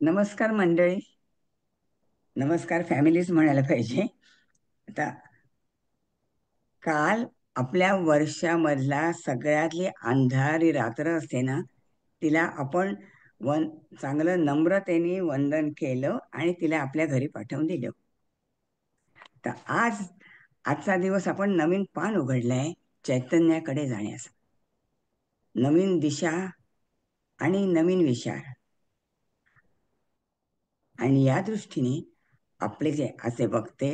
नमस्कार मंडळी. नमस्कार फॅमिलीज म्हणायला पाहिजे. आता काल आपल्या वर्षामधला सगळ्यातली अंधारी रात्र असते ना, तिला आपण चांगलं नम्रतेने वंदन केलं आणि तिला आपल्या घरी पाठवून दिलं. तर आजचा दिवस आपण नवीन पान उघडलंय चैतन्याकडे जाण्यास, नवीन दिशा आणि नवीन विचार. आणि या दृष्टीने आपले जे असे वक्ते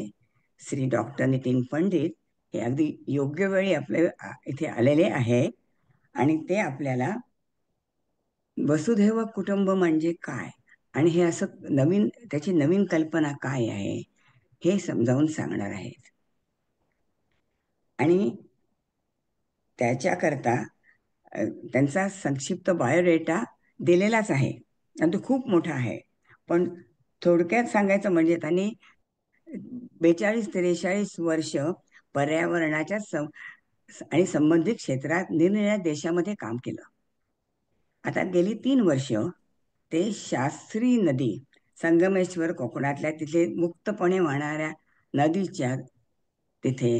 श्री डॉक्टर नितीन पंडित हे अगदी योग्य वेळी आपले इथे आलेले आहे आणि ते आपल्याला वसुधैव कुटुंब म्हणजे काय आणि हे असं त्याची नवीन कल्पना काय आहे हे समजावून सांगणार आहेत. आणि त्याच्याकरता त्यांचा संक्षिप्त बायोडेटा दिलेलाच आहे आणि तो खूप मोठा आहे. पण थोडक्यात सांगायचं म्हणजे त्यांनी 42-43 वर्ष पर्यावरणाच्या आणि संबंधित क्षेत्रात निरनिराळ्या देशामध्ये काम केलं. आता गेली 3 वर्ष ते शास्त्री नदी संगमेश्वर कोकणातल्या तिथे मुक्तपणे वाहणाऱ्या नदीच्या तिथे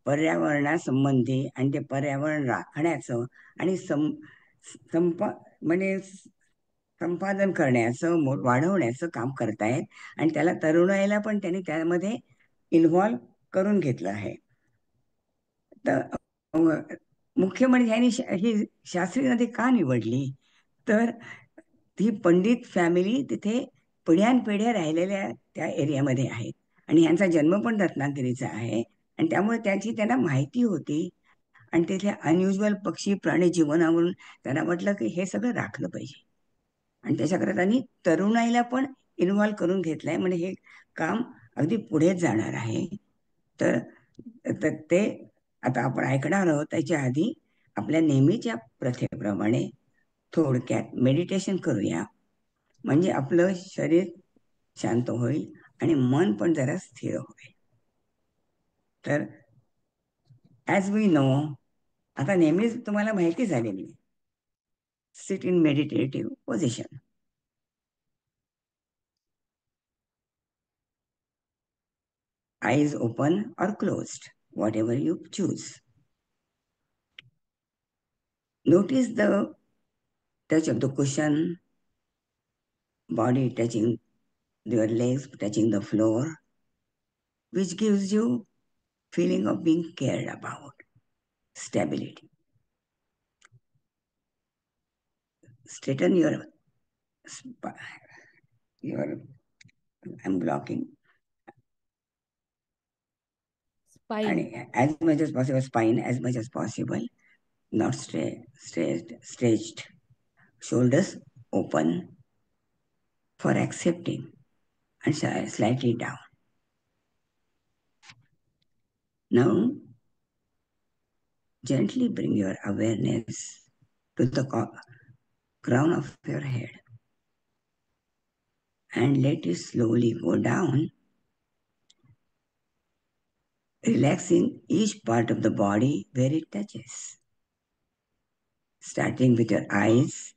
पर्यावरणासंबंधी आणि ते पर्यावरण राखण्याचं आणि म्हणजे संपादन करण्याचं वाढवण्याचं काम करतायत आणि त्याला तरुणाईला पण त्यांनी त्यामध्ये इन्व्हॉल्व करून घेतलं आहे. तर मुख्य म्हणजे ही शास्त्री नदी का निवडली तर ती पंडित फॅमिली तिथे पिढ्यानपिढ्या राहिलेल्या त्या एरियामध्ये आहेत आणि यांचा जन्म पण रत्नागिरीचा आहे आणि त्यामुळे त्यांना माहिती होती आणि तिथे अनयुज्युअल पक्षी प्राणी जीवनावरून त्यांना वाटलं की हे सगळं राखलं पाहिजे आणि त्याच्याकरता त्यांनी तरुणाईला पण इन्व्हॉल्व करून घेतलंय. म्हणजे हे काम अगदी पुढे जाणार आहे. तर ते आता आपण ऐकणार आहोत. त्याच्या आधी आपल्या नेहमीच्या प्रथेप्रमाणे थोडक्यात मेडिटेशन करूया, म्हणजे आपलं शरीर शांत होईल आणि मन पण जरा स्थिर होईल. तर ॲज वी नो, आता नेहमीच तुम्हाला माहिती झालेली, sit in meditative position. Eyes open or closed, whatever you choose. Notice the touch of the cushion, body touching your legs, touching the floor, which gives you feeling of being cared about, stability. Straighten your I'm blocking. Spine. And as much as possible, spine as much as possible, not stretched. Shoulders open for accepting and slightly down. Now, gently bring your awareness to the crown of your head and let it slowly go down, relaxing each part of the body where it touches. Starting with your eyes,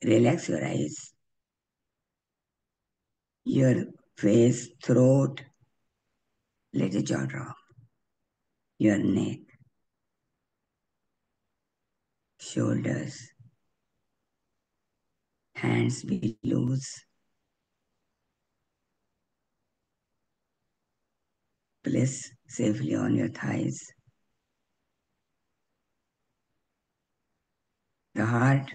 relax your eyes, your face, throat, let the jaw drop, your neck, shoulders, hands be loose. Place safely on your thighs. The heart,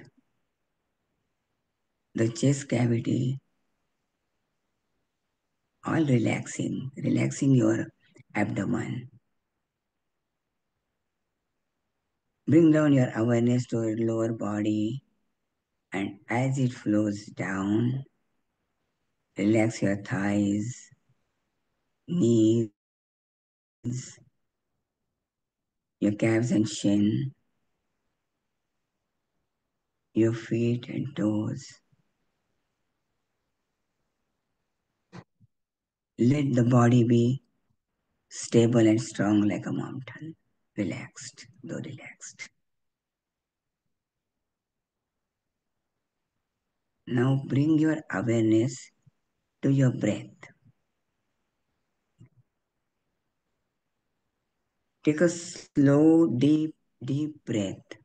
the chest cavity, all relaxing your abdomen. Bring down your awareness to your lower body, and as it flows down, relax your thighs, knees, your calves and shin, your feet and toes. Let the body be stable and strong like a mountain. Relaxed, though relaxed. Now bring your awareness to your breath. Take a slow, deep, deep breath.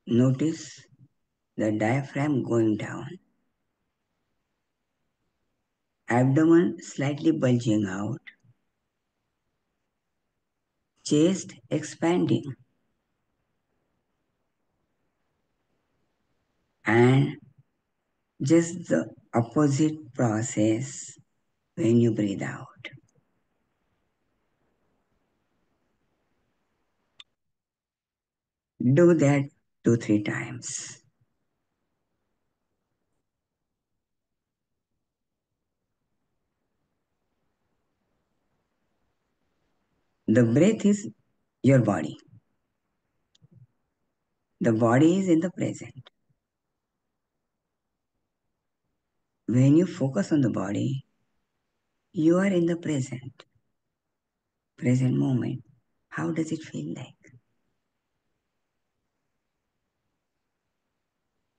Notice the diaphragm going down, abdomen slightly bulging out, chest expanding, and just the opposite process when you breathe out. Do that 2-3 times. The breath is your body. The body is in the present. When you focus on the body, you are in the present moment. How does it feel like?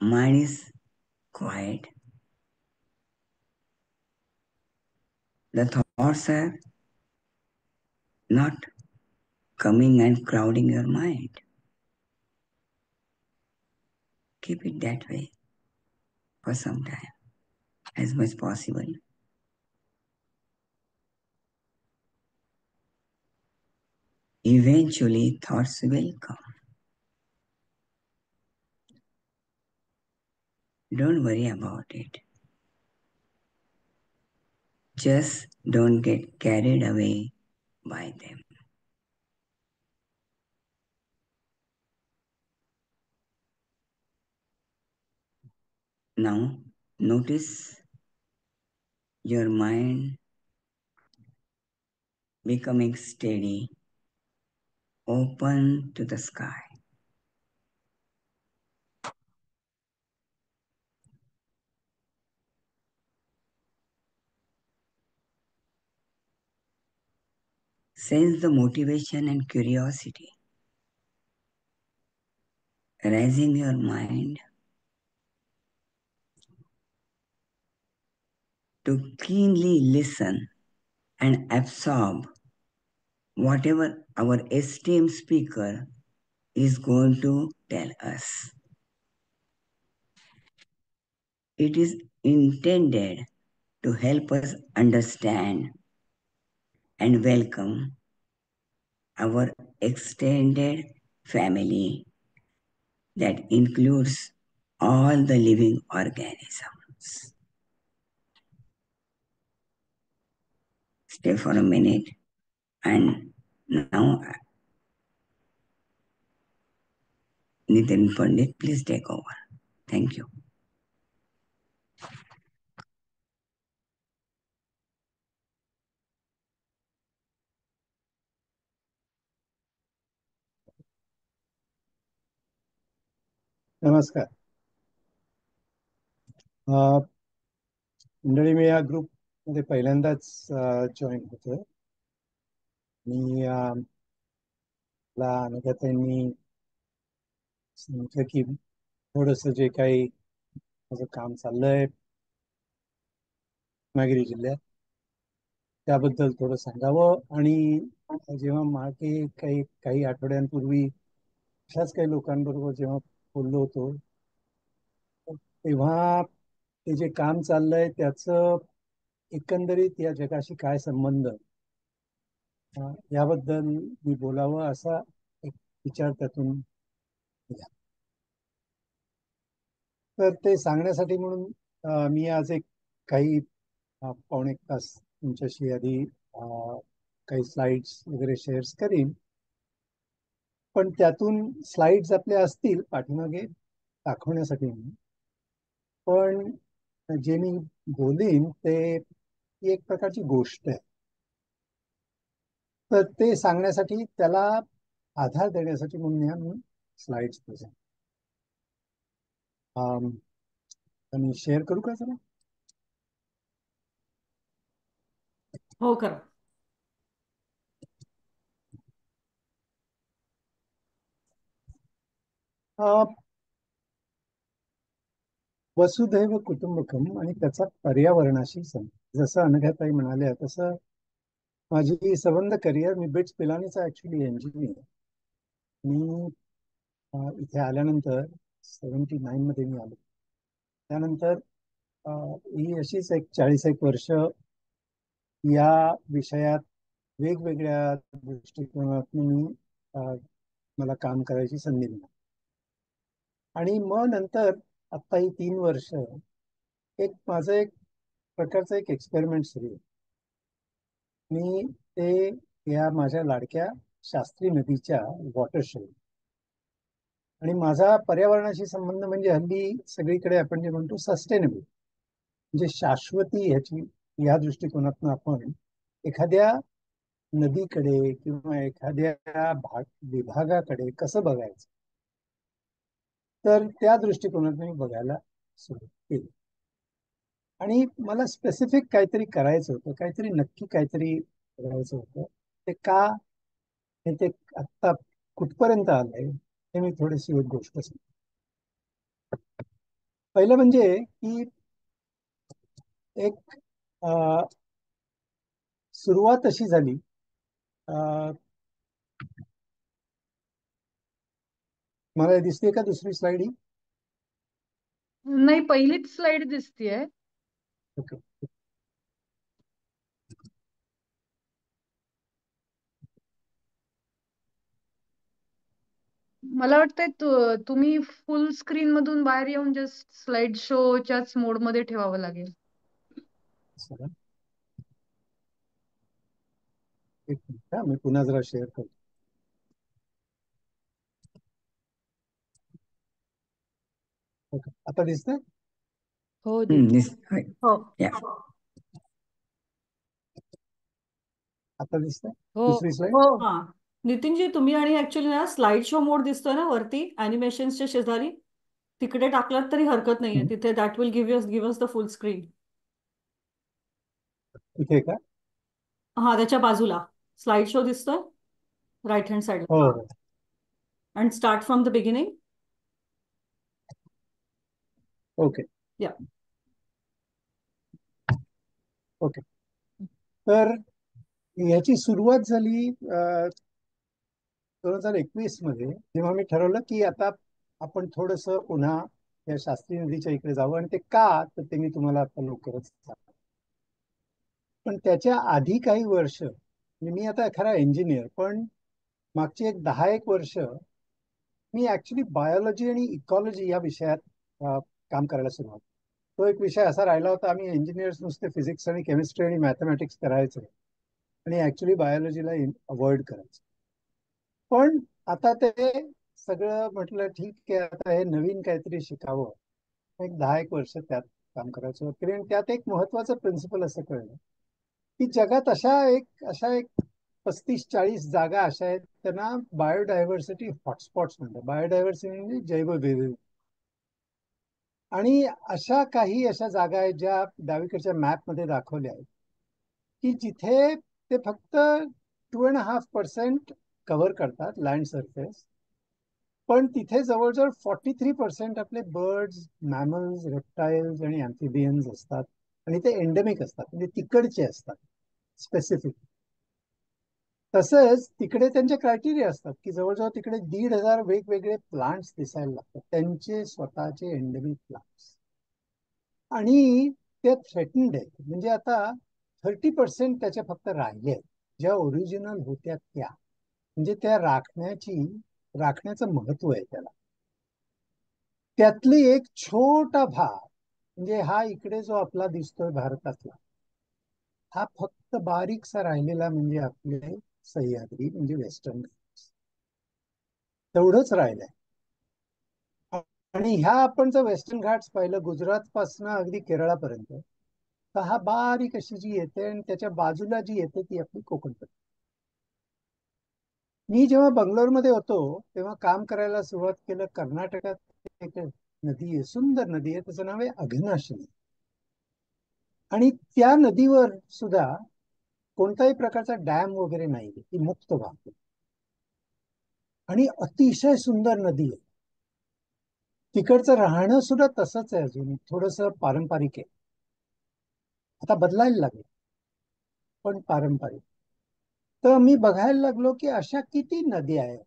Mind is quiet. The thoughts are not coming and crowding your mind. Keep it that way for some time, as much possible. Eventually, thoughts will come. Don't worry about it. Just don't get carried away by them. Now, notice your mind becoming steady, open to the sky. Sense the motivation and curiosity rising your mind to keenly listen and absorb whatever our esteemed speaker is going to tell us. It is intended to help us understand and welcome our extended family that includes all the living organisms. Stay for a minute, and now Nitin Pandit, please take over. Thank you. नमस्कार. मंडळी, मी या group मध्ये पहिल्यांदाच join होतोय. मी अनघाताईंनी सांगितलं की थोडंसं जे काही माझं काम चाललंय रत्नागिरी जिल्ह्यात त्याबद्दल थोडं सांगावं. आणि जेव्हा मागे काही आठवड्यांपूर्वी अशाच काही लोकांबरोबर जेव्हा बोललो होतो तेव्हा ते जे काम चाललंय त्याचं एकंदरीत या जगाशी काय संबंध याबद्दल मी बोलावं असा एक विचार त्यातून निघाला. तर ते सांगण्यासाठी म्हणून मी आज एक काही पावणे एक तास तुमच्याशी आधी काही स्लाइड्स वगैरे शेअर्स करीन. पण त्यातून स्लाइड्स आपल्या असतील पाठीमागे दाखवण्यासाठी म्हणून. पण जे मी बोलीन ते एक प्रकारची गोष्ट आहे. तर ते सांगण्यासाठी त्याला आधार देण्यासाठी म्हणून ह्या मी स्लाइड्स प्रेझेंट. मी शेअर करू का जरा? हो करा. वसुधैव कुटुंबकम आणि त्याचा पर्यावरणाशी संबंध. जसं अनघाताई म्हणाल्या तसं माझी संबंध करिअर, मी बिट्स पिलानीचा ऍक्च्युली इंजिनियर. मी इथे आल्यानंतर 79 मध्ये मी आलो. त्यानंतर ही अशीच एक 40 एक वर्ष या विषयात वेगवेगळ्या दृष्टिकोनातून मी मला काम करायची संधी मिळाली. आणि मग नंतर आत्ता ही 3 वर्ष माझं एक प्रकारचं एक एक्सपेरिमेंट सुरू आहे. मी ते या माझ्या लाडक्या शास्त्री नदीच्या वॉटरशेड आणि माझा पर्यावरणाशी संबंध म्हणजे हल्ली सगळीकडे आपण जे म्हणतो सस्टेनेबल, म्हणजे शाश्वती, ह्याची या दृष्टिकोनातून आपण एखाद्या नदीकडे किंवा एखाद्या विभागाकडे कसं बघायचं, तर त्या दृष्टिकोनातून मी बघायला सुरू केली. आणि मला स्पेसिफिक काहीतरी करायचं होतं, काहीतरी नक्की काहीतरी करायचं होतं. ते का हे ते आत्ता कुठपर्यंत आलंय हे मी थोडीशी एक गोष्ट सांगतो. पहिलं म्हणजे की एक सुरुवात अशी झाली. मला दिसते का दुसरी स्लाइड ही? नाही, पहिलीच स्लाइड दिसतीये. ओके. मला वाटतंय तुम्ही फुल स्क्रीन मधून बाहेर येऊन जस्ट स्लाइड शोच्याच मोड मध्ये ठेवावं लागेल. एक मिनिट, मी पुन्हा जरा शेअर करतो. ओके, आता दिसतंय? हो होय. हो या. आता दिसतंय हो दुसरी स्लाइड? हो. हा, नितीनजी, तुम्ही आणि ऍक्च्युली ना स्लाइड शो मोड दिसतोय ना वरती अॅनिमेशन्सच्या शेजारी, तिकडे टाकलात तरी हरकत नाहीये. तिथे that will give us the full screen. इथे का? हा, त्याच्या बाजूला स्लाइड शो दिसतोय राईट हँड साइडला. हो. And start from the beginning. Okay या. ओके. तर याची सुरुवात झाली 2021 मध्ये, जेव्हा मी ठरवलं की आता आपण थोडस पुन्हा या शास्त्री नदीच्या इकडे जावं. आणि ते का, तर ते मी तुम्हाला आता लवकरच सांगतो. पण त्याच्या आधी काही वर्ष, म्हणजे मी आता खरा इंजिनियर, पण मागची एक 10 एक वर्ष मी ऍक्च्युली बायोलॉजी आणि इकॉलॉजी या विषयात काम करायला सुरुवात. तो एक विषय असा राहिला होता, आम्ही इंजिनियर्स नुसते फिजिक्स आणि केमिस्ट्री आणि मॅथमॅटिक्स करायचो आणि ऍक्च्युली बायोलॉजीला अवॉइड करायचं. पण आता ते सगळं म्हटलं ठीक आहे, आता हे नवीन काहीतरी शिकावं. एक 10 एक वर्ष त्यात काम करायचं होतं. आणि त्यात एक महत्वाचं प्रिन्सिपल असं कळलं की जगात अशा एक 35-40 जागा अशा आहेत, त्यांना बायोडायव्हर्सिटी हॉटस्पॉट्स म्हणतात. बायोडायव्हर्सिटी म्हणजे जैवविविधता. आणि अशा जागा आहेत ज्या डावीकडच्या मॅप मध्ये दाखवल्या आहेत, की जिथे ते फक्त 2.5% कव्हर करतात लँड सरफेस, पण तिथे जवळजवळ 43% आपले बर्ड्स, मॅमल्स, रेप्टाइल्स आणि अँफिबियन्स असतात. आणि ते एंडेमिक असतात, म्हणजे तिकडचे असतात स्पेसिफिक. तसंच तिकडे त्यांचे क्रायटेरिया असतात की जवळजवळ तिकडे 1,500 वेगवेगळे प्लांट्स दिसायला लागतात, त्यांचे स्वतःचे एंडेमिक प्लांट्स. आणि ते थ्रेटन्ड आहेत, म्हणजे आता 30% त्याच्या फक्त राहिले आहेत, ज्या ओरिजिनल होत्या त्या. म्हणजे त्या राखण्याचं महत्व आहे त्याला. त्यातली एक छोटा भाग म्हणजे हा इकडे जो आपला दिसतोय भारतातला, हा फक्त बारीकसा राहिलेला म्हणजे आपले सह्याद्री, म्हणजे वेस्टर्न घाट्स, तेवढंच राहिलंय. आणि ह्या आपण जर वेस्टर्न घाट्स पाहिलं गुजरात पासून अगदी केरळापर्यंत, तर हा बारीक अशी जी येते आणि त्याच्या बाजूला जी येते ती आपली कोकण पट्टी. मी जेव्हा बंगलोरमध्ये होतो तेव्हा काम करायला सुरुवात केलं. कर्नाटकात एक नदी आहे, सुंदर नदी आहे, त्याचं नाव आहे अघनाशिनी. आणि त्या नदीवर सुद्धा कोणत्याही प्रकारचा डॅम वगैरे नाही, ती मुक्त वाहते आणि अतिशय सुंदर नदी आहे. तिकडचं राहणं सुद्धा तसंच आहे, अजून थोडस पारंपरिक आहे. आता बदलायला लागेल, पण पारंपरिक. तर मी बघायला लागलो की अशा किती नद्या आहेत,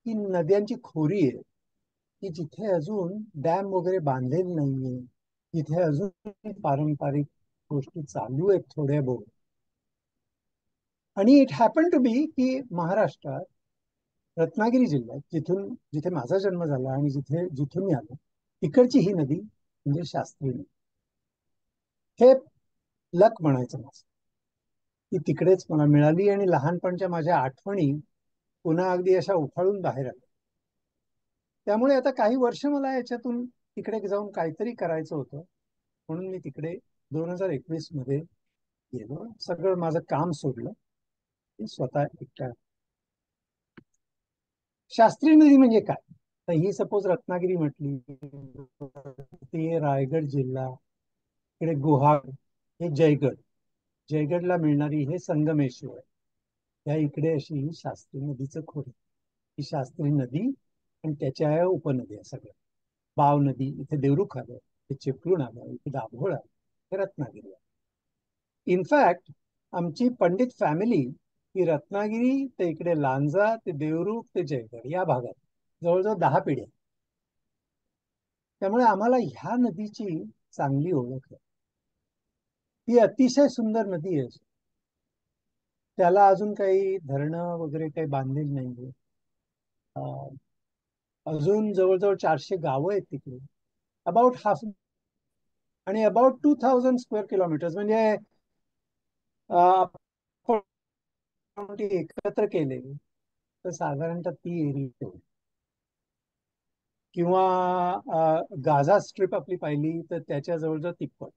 की नद्यांची खोरी आहे, की जिथे अजून डॅम वगैरे बांधलेले नाहीये, जिथे अजून पारंपरिक गोष्टी चालू आहेत थोड्या बहुत. आणि इट हॅपन टू बी की महाराष्ट्रात रत्नागिरी जिल्ह्यात, जिथे माझा जन्म झाला आणि जिथून मी आलो, तिकडची ही नदी म्हणजे शास्त्री नदी. हे लक म्हणायचं माझं, ती तिकडेच मला मिळाली आणि लहानपणच्या माझ्या आठवणी पुन्हा अगदी अशा उफाळून बाहेर आल्या. त्यामुळे आता काही वर्ष मला याच्यातून तिकडे जाऊन काहीतरी करायचं होतं, म्हणून मी तिकडे 2021 मध्ये गेलो. सगळं माझं काम सोडलं, मी स्वतः एकटा. शास्त्री नदी म्हणजे काय, तर ही सपोज रत्नागिरी म्हटली, ते रायगड जिल्हा, इकडे गुहागर, हे जयगड, जयगडला मिळणारी हे संगमेश्वर, या इकडे अशी ही शास्त्री नदीचं खोरे. ही शास्त्री नदी आणि त्याच्या उपनद्या सगळ्या, बाव नदी, इथे देवरुख आलं, इथे चिपळूण आलं, इथे दाभोळ आलं, हे रत्नागिरी. इनफॅक्ट आमची पंडित फॅमिली ही रत्नागिरी ते इकडे लांजा ते देवरुख ते जयगड या भागात जवळजवळ 10 पिढ्या. त्यामुळे आम्हाला ह्या नदीची चांगली ओळख आहे. ही अतिशय सुंदर नदी आहे. त्याला अजून काही धरणं वगैरे काही बांधलेली नाहीये. अजून जवळजवळ 400 गावं आहेत तिकडे, अबाउट हाफ, आणि अबाउट 2000 स्क्वेअर किलोमीटर्स, म्हणजे आपण ती एकत्र केले तर साधारणतः ती एरिया. किंवा गाझा स्ट्रिप आपली पाहिली तर त्याच्या जवळजवळ तिप्पट.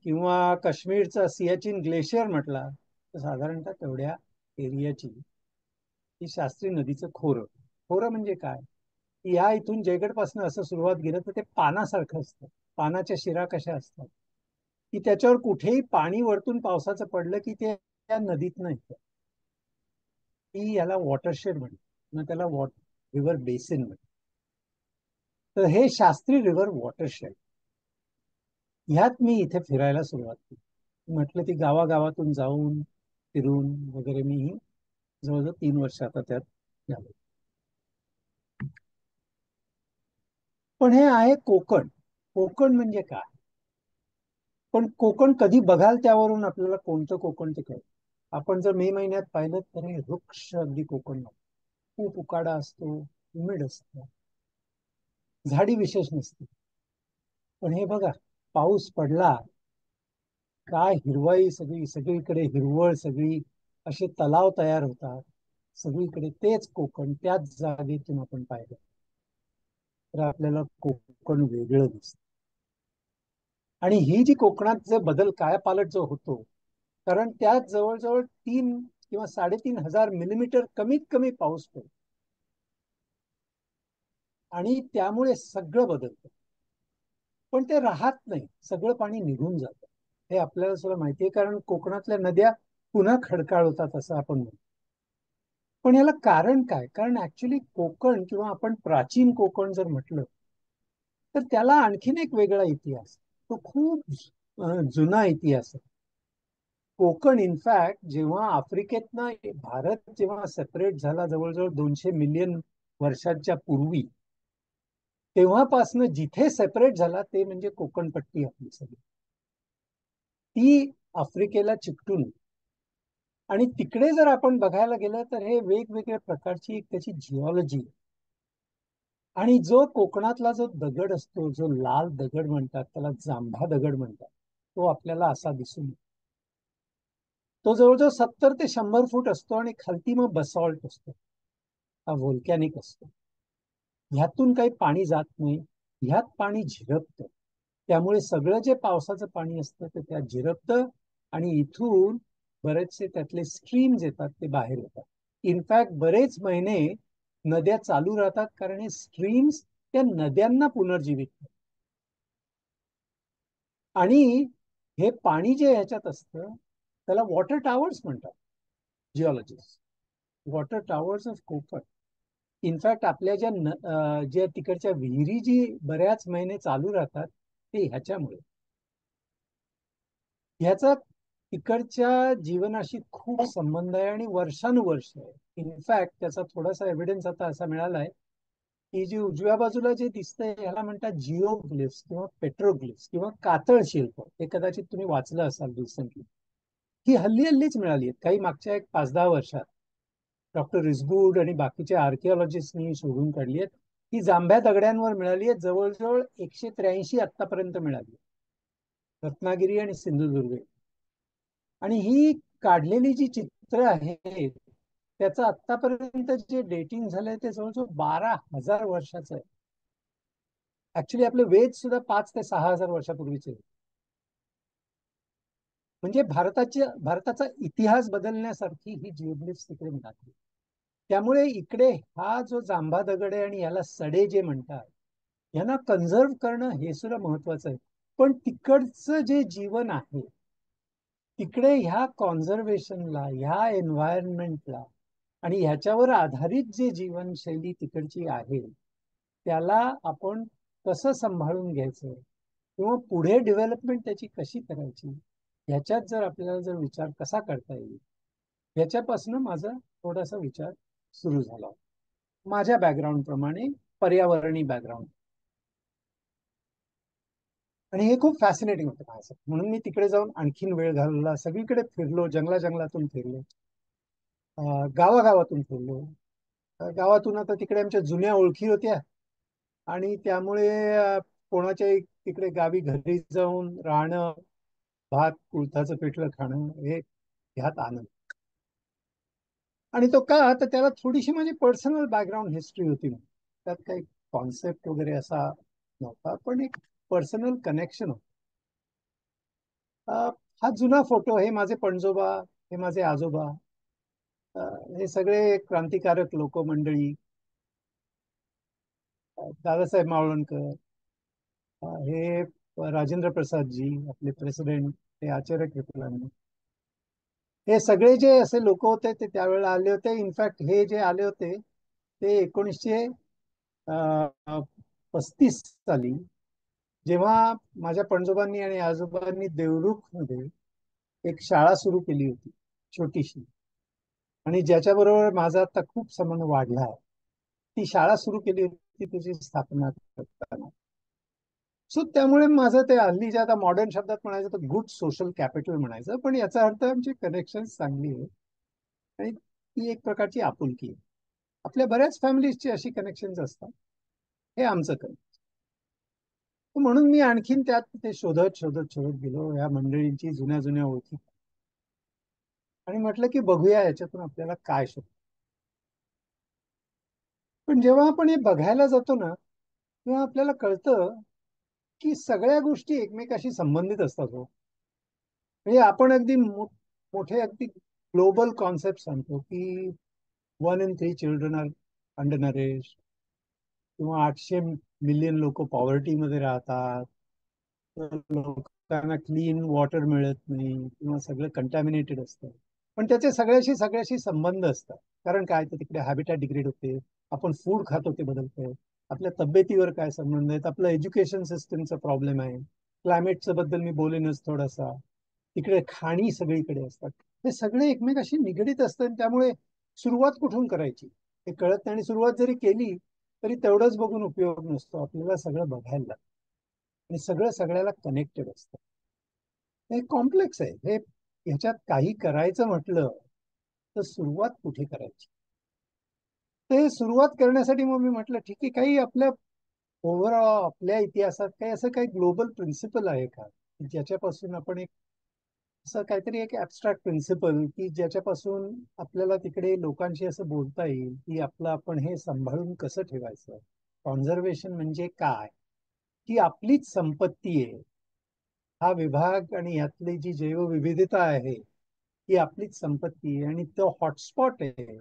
किंवा काश्मीरचा सियाचीन ग्लेशियर म्हटला तर साधारणतः तेवढ्या एरियाची ही शास्त्री नदीचं खोरं. खोरं म्हणजे काय, या इथून जयगड पासून असं सुरुवात गेलं तर ते पानासारखं असतं. पानाच्या शिरा कशा असतात, की त्याच्यावर कुठेही पाणी वरतून पावसाचं पडलं की ते त्या नदीत नाही, ती याला वॉटरशेड म्हणतात, त्याला रिव्हर बेसिन म्हणतात. तर हे शास्त्री रिव्हर वॉटरशेड, ह्यात मी इथे फिरायला सुरुवात केली. म्हटलं ती गावागावातून जाऊन फिरून वगैरे मी जवळजवळ 3 वर्ष आता त्यात झालो. पण हे आहे कोकण. कोकण म्हणजे काय, पण कोकण कधी बघाल त्यावरून आपल्याला कोणतं कोकण ते कळतं. आपण जर मे महिन्यात पाहिलं तर हे वृक्ष अगदी कोकण, खूप उकाडा असतो, उमेड असतो, झाडी विशेष नसते. पण हे बघा, पाऊस पडला काय हिरवाई, सगळीकडे हिरवळ, सगळी असे तलाव तयार होतात सगळीकडे. तेच कोकण त्याच जागेतून आपण पाहिलं तर आपल्याला कोकण वेगळं दिसतं. आणि ही जी कोकणात जे बदल कायापालट जो होतो, कारण त्यात जवळजवळ 3 किंवा 3.5 हजार मिलीमीटर कमीत कमी पाऊस पडतो आणि त्यामुळे सगळं बदलतं. पण ते राहत नाही, सगळं पाणी निघून जातं. हे आपल्याला सुद्धा माहितीये, कारण कोकणातल्या नद्या पुन्हा खडकाळ होतात असं आपण म्हणतो. पण याला कारण काय, कारण ऍक्च्युली कोकण किंवा आपण प्राचीन कोकण जर म्हटलं तर त्याला आणखीन एक वेगळा इतिहास, तो खूप जुना इतिहास आहे. कोकण इनफॅक्ट जेव्हा आफ्रिकेतनं भारत जेव्हा सेपरेट झाला जवळजवळ 200 मिलियन वर्षांच्या पूर्वी, तेव्हापासनं जिथे सेपरेट झाला ते म्हणजे कोकणपट्टी आपली सगळी, ती आफ्रिकेला चिकटून. आणि तिकडे जर आपण बघायला गेलं तर हे वेगवेगळ्या प्रकारची एक त्याची जिओलॉजी. आणि जो कोकणातला जो दगड असतो, जो लाल दगड म्हणतात, त्याला जांभा दगड म्हणतात, तो आपल्याला असा दिसून येतो. तो जवळजवळ 70 ते 100 फूट असतो आणि खालती मग बसॉल्ट असतो, हा व्होल्कॅनिक असतो. ह्यातून काही पाणी जात नाही, ह्यात पाणी झिरपतं. त्यामुळे सगळं जे पावसाचं पाणी असतं ते त्यात झिरपतं आणि इथून बरेचसे त्यातले स्ट्रीम्स येतात, ते बाहेर येतात. इनफॅक्ट बरेच महिने नद्या चालू राहतात, कारण हे स्ट्रीम्स त्या नद्यांना पुनर्जीवित करतात. आणि हे पाणी जे ह्याच्यात असतं त्याला वॉटर टॉवर्स म्हणतात geologist, water towers of Konkan. In fact आपल्या ज्या तिकडच्या विहिरी जी बऱ्याच महिने चालू राहतात ते ह्याच्यामुळे. ह्याचा तिकडच्या जीवनाशी खूप संबंध आहे आणि वर्षानुवर्ष आहे. इनफॅक्ट त्याचा थोडासा एव्हिडन्स आता असा मिळालाय की जी उजव्या बाजूला जे दिसतंय ह्याला म्हणतात जिओग्लिफ्स किंवा पेट्रोग्लिफ्स किंवा कातळ शिल्प. हे कदाचित तुम्ही वाचलं असाल रिसेंटली. ही हल्ली हल्लीच मिळाली आहेत, काही मागच्या एक 5-10 वर्षात डॉक्टर रिसगुड आणि बाकीच्या आर्किओलॉजिस्टनी शोधून काढली आहेत. ही जांभ्या दगड्यांवर मिळाली आहेत, जवळजवळ 183 आतापर्यंत मिळाली, रत्नागिरी आणि सिंधुदुर्ग. आणि ही काढलेली जी चित्र आहेत त्याचं आतापर्यंत जे डेटिंग झालंय ते जवळजवळ 12,000 वर्षाचं आहे. ऍक्च्युली आपले वेद सुद्धा 5,000 ते 6,000 वर्षापूर्वीचे. म्हणजे भारताचा इतिहास बदलण्यासारखी ही जिओग्लिफ्स तिकडे मिळाली. त्यामुळे इकडे हा जो जांभा दगड आहे आणि याला सडे जे म्हणतात, यांना कन्झर्व करणं हे सुद्धा महत्वाचं आहे. पण तिकडचं जे जीवन आहे तिकडे ह्या कॉन्झर्वेशनला, ह्या एन्व्हायरमेंटला आणि ह्याच्यावर आधारित जे जीवनशैली तिकडची आहे त्याला आपण कसं सांभाळून घ्यायचं किंवा पुढे डेव्हलपमेंट त्याची कशी करायची, ह्याच्यात जर आपल्याला जर विचार कसा करता येईल, ह्याच्यापासून माझा थोडासा विचार सुरू झाला माझ्या बॅकग्राऊंड प्रमाणे, पर्यावरणीय बॅकग्राऊंड. आणि हे खूप फॅसिनेटिंग होतं माझ्यासाठी. म्हणून मी तिकडे जाऊन आणखीन वेळ घालवला, सगळीकडे फिरलो, जंगलातून फिरलो, गावागावातून फिरलो. गावातून आता तिकडे आमच्या जुन्या ओळखी होत्या आणि त्यामुळे कोणाच्या तिकडे गावी घरी जाऊन राहणं, भात कुळथाचं पिठलं खाणं, हे ह्यात आनंद. आणि तो का तर त्याला थोडीशी माझी पर्सनल बॅकग्राऊंड हिस्ट्री होती. त्यात काही कॉन्सेप्ट वगैरे असा नव्हता, पण एक पर्सनल कनेक्शन होतं. हा जुना फोटो, हे माझे पणजोबा, हे माझे आजोबा, हे सगळे क्रांतिकारक लोक मंडळी. दादासाहेब मावळणकर, हे राजेंद्र प्रसाद जी आपले प्रेसिडेंट, हे आचार्य कृपलानी, हे सगळे जे असे लोक होते ते त्यावेळेला आले होते. इनफॅक्ट हे जे आले होते ते 1935 साली, जेव्हा माझ्या पणजोबांनी आणि आजोबांनी देवरुख मध्ये एक शाळा सुरू केली होती छोटीशी, आणि ज्याच्याबरोबर माझा आता खूप संबंध वाढला आहे. ती शाळा सुरू केली होती त्याची स्थापना करताना. सो त्यामुळे माझं ते हल्ली जे आता मॉडर्न शब्दात म्हणायचं तर गुड सोशल कॅपिटल म्हणायचं, पण याचा अर्थ आमची कनेक्शन चांगली आहे आणि ती एक प्रकारची आपुलकी आहे. आपल्या बऱ्याच फॅमिलीजची अशी कनेक्शन्स असतात, हे आमचं कनेक्शन. म्हणून मी आणखीन त्यात ते शोधत शोधत शोधत गेलो या मंडळींची जुन्या जुन्या ओळखी, आणि म्हटलं की बघूया याच्यातून आपल्याला काय शोध. पण जेव्हा आपण हे बघायला जातो ना तेव्हा आपल्याला कळतं की सगळ्या गोष्टी एकमेकाशी संबंधित असतात. हो, म्हणजे आपण अगदी मोठे अगदी ग्लोबल कॉन्सेप्ट सांगतो की 1 in 3 children are under nourish, किंवा 800 मिलियन लोक पॉवर्टीमध्ये राहतात, लोकांना क्लीन वॉटर मिळत नाही किंवा सगळं कंटॅमिनेटेड असतं. पण त्याचे सगळ्याशी संबंध असतात. कारण काय, तर तिकडे हॅबिटॅट डिग्रेड होते, आपण फूड खातो ते बदलतंय, आपल्या तब्येतीवर काय संबंध आहेत, आपलं एज्युकेशन सिस्टमचा प्रॉब्लेम आहे, क्लायमेटच्या बद्दल मी बोलेनच थोडासा, तिकडे खाणी सगळीकडे असतात. हे सगळे एकमेकाशी निगडीत असतात. त्यामुळे सुरुवात कुठून करायची हे कळत नाही, आणि सुरुवात जरी केली तरी तेवढंच बघून उपयोग नसतो, आपल्याला सगळं बघायला लागतं आणि सगळं सगळ्याला कनेक्टेड असतं. हे कॉम्प्लेक्स आहे. हे ह्याच्यात काही करायचं म्हटलं तर सुरुवात कुठे करायची, ते सुरुवात करण्यासाठी मग मी म्हटलं ठीक आहे, काही आपल्या ओव्हरऑल आपल्या इतिहासात काही असं काही ग्लोबल प्रिन्सिपल आहे का, ज्याच्यापासून आपण एक असं काहीतरी एक ऍबस्ट्रॅक्ट प्रिन्सिपल की ज्याच्यापासून आपल्याला तिकडे लोकांशी असं बोलता येईल की आपलं आपण हे सांभाळून कसं ठेवायचं. कॉन्झर्वेशन म्हणजे काय, की आपलीच संपत्ती आहे हा विभाग, आणि यातली जी जैवविविधता आहे ही आपलीच संपत्ती आहे, आणि तो हॉटस्पॉट आहे.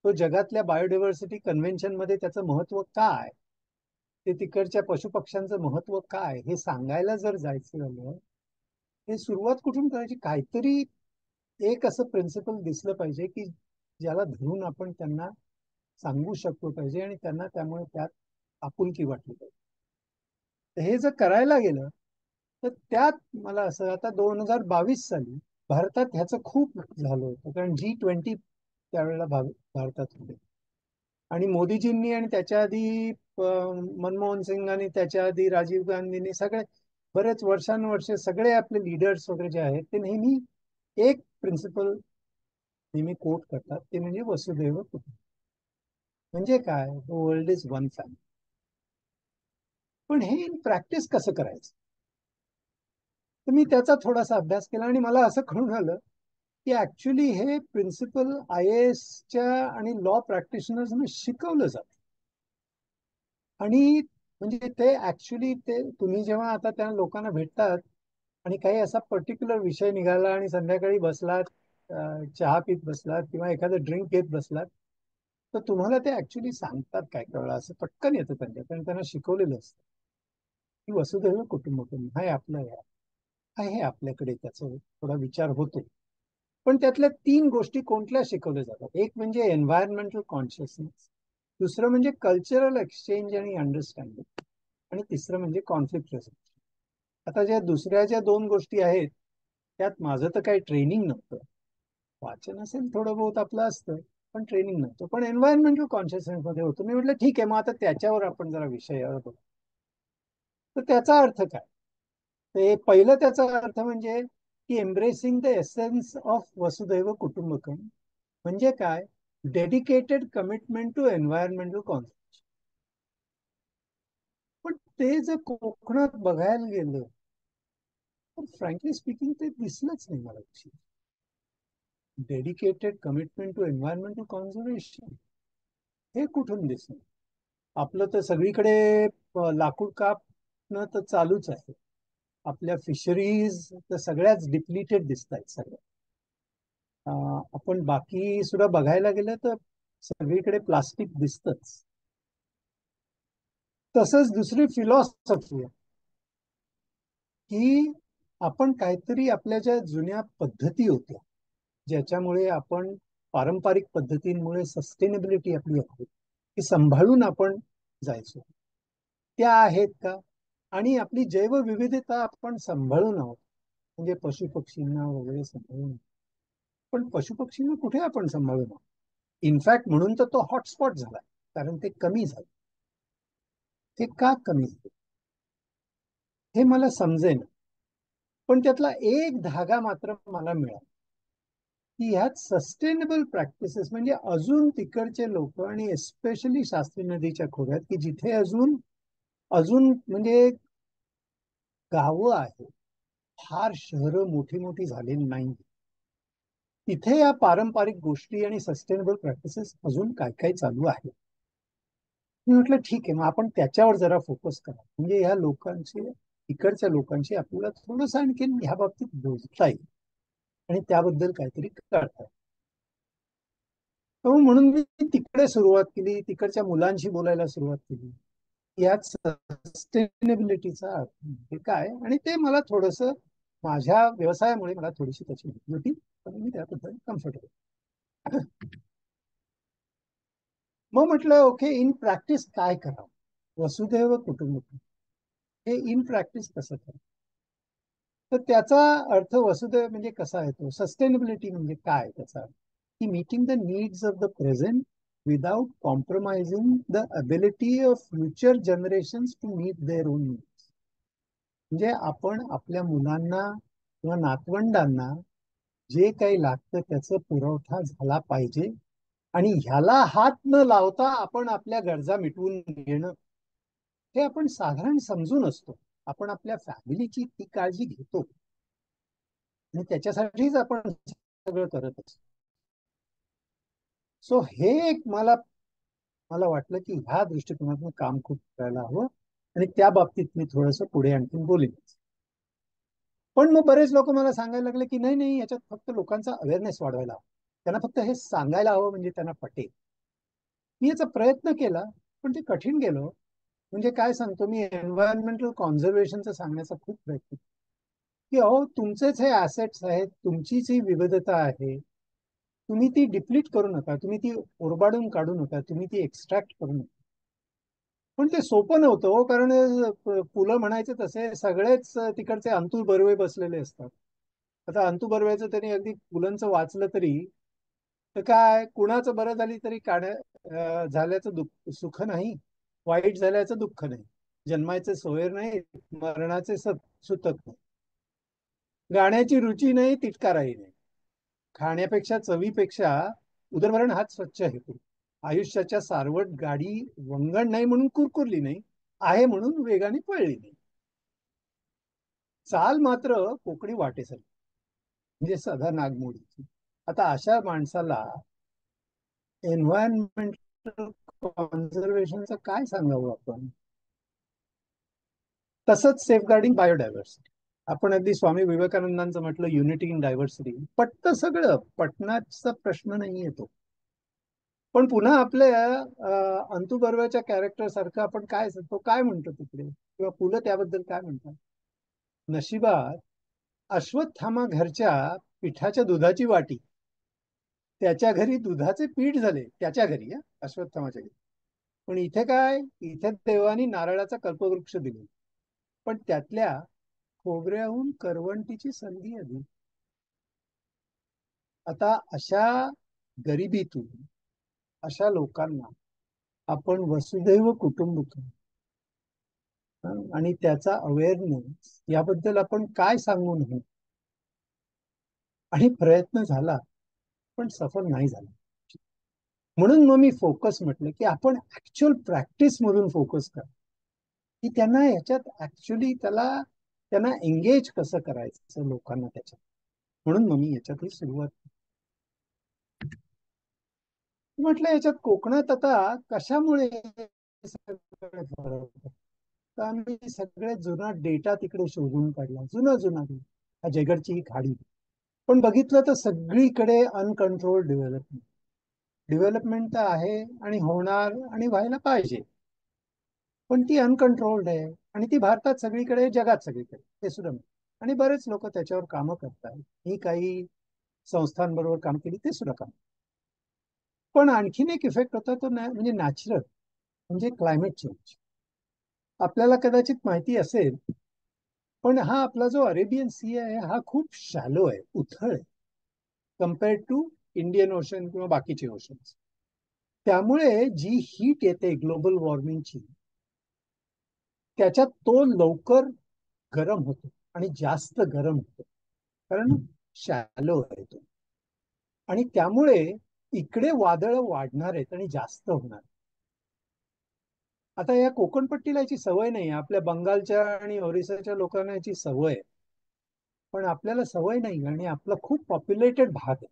तो जगातल्या बायोडायव्हर्सिटी कन्व्हेन्शन मध्ये त्याचं महत्व काय, ते तिकडच्या पशुपक्ष्यांचं महत्व काय, हे सांगायला जर जायचं झालं, हे सुरुवात कुठून करायची. काहीतरी एक असं प्रिन्सिपल दिसलं पाहिजे की ज्याला धरून आपण त्यांना सांगू शकलो पाहिजे आणि त्यांना त्यामुळे त्यात आपुलकी वाटली पाहिजे. तर हे जर करायला गेलं तर त्यात मला असं, आता 2022 साली भारतात ह्याचं खूप झालं होतं, कारण G20 त्यावेळेला भारतात होते आणि मोदीजींनी आणि त्याच्या आधी मनमोहन सिंग आणि त्याच्या आधी राजीव गांधींनी सगळे बरेच वर्षानुवर्षे सगळे आपले लीडर्स वगैरे जे आहेत ते नेहमी एक प्रिन्सिपल नेहमी कोट करतात, ते म्हणजे वसुदैव कुटुंबकम. म्हणजे काय, the world is one family. पण हे इन प्रॅक्टिस कसं करायचं, तर मी त्याचा थोडासा अभ्यास केला आणि मला असं कळून आलं की ऍक्च्युली हे प्रिन्सिपल IASच्या आणि लॉ प्रॅक्टिशनर्सना शिकवलं जातं. आणि म्हणजे ते ऍक्च्युली ते तुम्ही जेव्हा आता त्या लोकांना भेटतात आणि काही असा पर्टिक्युलर विषय निघाला आणि संध्याकाळी बसलात, चहा पीत बसलात किंवा एखादं ड्रिंक घेत बसलात, तर तुम्हाला ते ऍक्च्युली सांगतात काय कळलं असं पटकन येतं त्यांच्या, कारण त्यांना शिकवलेलं असतं की वसुधैव कुटुंबकम हे आपलं आहे, आपल्याकडे त्याचा थोडा विचार होतो. पण त्यातल्या 3 गोष्टी कोणत्या शिकवल्या जातात, एक म्हणजे एन्व्हायरमेंटल कॉन्शियसनेस, दुसरं म्हणजे कल्चरल एक्सचेंज आणि अंडरस्टँडिंग, आणि तिसरं म्हणजे कॉन्फ्लिक्ट रेझोल्युशन. आता ज्या दुसऱ्या ज्या 2 गोष्टी आहेत त्यात माझं तर काही ट्रेनिंग नव्हतं, वाचन असेल थोडं बहुत आपलं असतं पण ट्रेनिंग नव्हतं. पण एन्व्हायरमेंटल कॉन्शियसनेस मध्ये होतं. मी म्हटलं ठीक आहे, मग आता त्याच्यावर आपण जरा विषयावर बघू. तर त्याचा अर्थ काय, ते पहिलं त्याचा अर्थ म्हणजे की embracing the essence of Vasudhaiva Kutumbakam म्हणजे काय, dedicated commitment to environmental conservation. पण ते जर कोकणात बघायला गेलं तर फ्रँकली स्पीकिंग ते दिसलंच नाही मला. Dedicated commitment to environmental conservation हे कुठून दिसलं. आपलं तर सगळीकडे लाकूड कापणं तर चालूच आहे, आपल्या फिशरीज तर सगळ्याच डिप्लिटेड दिसत आहेत सगळ्या. आपण बाकी सुद्धा बघायला गेलं तर सगळीकडे प्लास्टिक दिसतच. तसंच दुसरी फिलॉसॉफी आहे की आपण काहीतरी आपल्या ज्या जुन्या पद्धती होत्या ज्याच्यामुळे आपण पारंपरिक पद्धतींमुळे सस्टेनेबिलिटी आपली आहे ती सांभाळून आपण जायचो, त्या आहेत का, आणि आपली जैवविविधता आपण सांभाळून आहोत, म्हणजे पशुपक्षींना वगैरे सांभाळून. पण पशुपक्षींना कुठे आपण सांभाळून आहोत. इनफॅक्ट म्हणून तर तो हॉटस्पॉट झाला, कारण ते कमी झाले. ते का कमी झाले हे मला समजेना. पण त्यातला एक धागा मात्र मला मिळाला की ह्यात सस्टेनेबल प्रॅक्टिसेस म्हणजे अजून तिकडचे लोक आणि एस्पेशली शास्त्री नदीच्या खोऱ्यात की जिथे अजून अजून म्हणजे गावं आहेत, फार शहरं मोठी मोठी झालेली नाही, तिथे या पारंपरिक गोष्टी आणि सस्टेनेबल प्रॅक्टिसेस अजून काय काय चालू आहे. मी म्हटलं ठीक आहे, मग आपण त्याच्यावर जरा फोकस करा, म्हणजे ह्या लोकांची, इकडच्या लोकांची आपल्याला थोडंसं आणखी ह्या बाबतीत बोलता येईल आणि त्याबद्दल काहीतरी करता येईल. म्हणून मी तिकडे सुरुवात केली, तिकडच्या मुलांशी बोलायला सुरुवात केली, यात सस्टेनेबिलिटीचा अर्थ म्हणजे काय, आणि ते मला थोडस माझ्या व्यवसायामुळे मला थोडीशी त्याची माहिती होती, पण मी त्याबद्दल कम्फर्टेबल. मग म्हटलं ओके, इन प्रॅक्टिस काय करावं, वसुदैव कुटुंबकम हे इन प्रॅक्टिस कसं करावं. तर त्याचा अर्थ वसुदैव म्हणजे कसा येतो, सस्टेनेबिलिटी म्हणजे काय त्याचा अर्थ की meeting the needs of the present without compromising the ability of future generations to meet their own needs. म्हणजे आपण आपल्या मुलांना किंवा नातवंडांना जे काही लागतं त्याचा पुरवठा झाला पाहिजे, आणि ह्याला हात न लावता आपण आपल्या गरजा मिटवून घेणं हे आपण साधारण समजून असतो. आपण आपल्या फॅमिलीची ती काळजी घेतो आणि त्याच्यासाठीच आपण सगळं करत असतो. सो हे एक मला मला वाटलं की ह्या दृष्टिकोनातून काम खूप करायला हवं, आणि त्या बाबतीत मी थोडंसं पुढे आणखीन बोलेन. पण मग बरेच लोक मला सांगायला लागले की नाही नाही, याच्यात फक्त लोकांचा अवेअरनेस वाढवायला हवा, त्यांना फक्त हे सांगायला हवं म्हणजे त्यांना पटेल. मी याचा प्रयत्न केला पण ते कठीण गेलो. म्हणजे काय सांगतो, मी एन्व्हायरमेंटल कॉन्झर्वेशनचं सांगण्याचा खूप प्रयत्न की अहो तुमचेच हे ऍसेट्स आहेत, तुमचीच ही विविधता आहे, तुम्ही ती डिप्लीट करू नका, तुम्ही ती ओरबाडून काढू नका, तुम्ही ती एक्स्ट्रॅक्ट करू नका. पण ते सोपं नव्हतं हो, कारण पुलं म्हणायचे तसे सगळेच तिकडचे अंतू बर्वे बसलेले असतात. आता अंतू बर्वेचं त्यांनी अगदी पुलंचं वाचलं तरी तर काय, कुणाचं बरं झाली तरी झाल्याचं दुःख सुख नाही, वाईट झाल्याचं दुःख नाही, जन्माचे सोयर नाही, मरणाचे सुतक नाही, गाण्याची रुची नाही, तिटकाराही नाही, खाण्यापेक्षा चवीपेक्षा उदरभरण हाच स्वच्छ हेतू, आयुष्याच्या सारवट गाडी वंगण नाही म्हणून कुरकुरली नाही, आहे म्हणून वेगाने पळली नाही, चाल मात्र कोकणी वाटेसारखी, म्हणजे सदा नागमोडीची. आता अशा माणसाला एन्व्हायरमेंटल कॉन्झर्वेशनचं काय सांगावं आपण. तसंच सेफगार्डिंग बायोडायव्हर्सिटी. आपण अगदी स्वामी विवेकानंदांचं म्हटलं युनिटी इन डायव्हर्सिटी, पटतं सगळं, पटण्याचा प्रश्न नाही येतो. पण पुन्हा आपल्या अंतू बर्वेच्या कॅरेक्टर सारखं आपण तो काय म्हणतो तिकडे, किंवा पुलं त्याबद्दल काय म्हणतात. नशिबात अश्वत्थामा घरच्या पिठाच्या दुधाची वाटी, त्याच्या घरी दुधाचे पीठ झाले, त्याच्या घरी, अश्वत्थामाच्या घरी. पण इथे काय, इथे देवानी नारळाचा कल्पवृक्ष दिले, पण त्यातल्या खोबऱ्याहून करवंटीची संधी आली. आता अशा गरिबीतून अशा लोकांना आपण वसुदैव कुटुंबकम आणि त्याचा अवेअरनेस याबद्दल आपण काय सांगू नये. आणि प्रयत्न झाला पण सफल नाही झाला. म्हणून मग मी फोकस म्हटलं की आपण ऍक्च्युअल प्रॅक्टिस मधून फोकस करा, की त्यांना याच्यात ऍक्च्युअली त्यांना एंगेज कसं करायचं लोकांना त्याच्यात. म्हणून मग मी याच्यातही सुरुवात म्हटलं. याच्यात कोकणात आता कशामुळे तर आम्ही सगळे जुना डेटा तिकडे शोधून काढला, जुना हा जयगडची ही खाडी. पण बघितलं तर सगळीकडे अनकंट्रोल्ड डेव्हलपमेंट तर आहे आणि होणार आणि व्हायला पाहिजे, पण ती अनकंट्रोल्ड आहे. आणि ती भारतात सगळीकडे, जगात सगळीकडे, हे सुद्धा. आणि बरेच लोक त्याच्यावर कामं करतात. ही काही संस्थांबरोबर काम केली, ते सुद्धा काम. पण आणखीन एक इफेक्ट होता तो म्हणजे नॅचरल, म्हणजे क्लायमेट चेंज. आपल्याला कदाचित माहिती असेल, पण हा आपला जो अरेबियन सी आहे हा खूप शॅलो आहे, उथळ आहे, कम्पेअर्ड टू इंडियन ओशन किंवा बाकीचे ओशन. त्यामुळे जी हीट येते ग्लोबल वॉर्मिंगची, त्याच्यात तो लवकर गरम होतो आणि जास्त गरम होतो, कारण शॅलो आहे तो. आणि त्यामुळे इकडे वादळ वाढणार आहेत आणि जास्त होणार. आता या कोकणपट्टीला याची सवय नाही, आपल्या बंगालच्या आणि ओरिसाच्या लोकांना याची सवय आहे, पण आपल्याला सवय नाही. आणि आपला खूप पॉप्युलेटेड भाग आहे,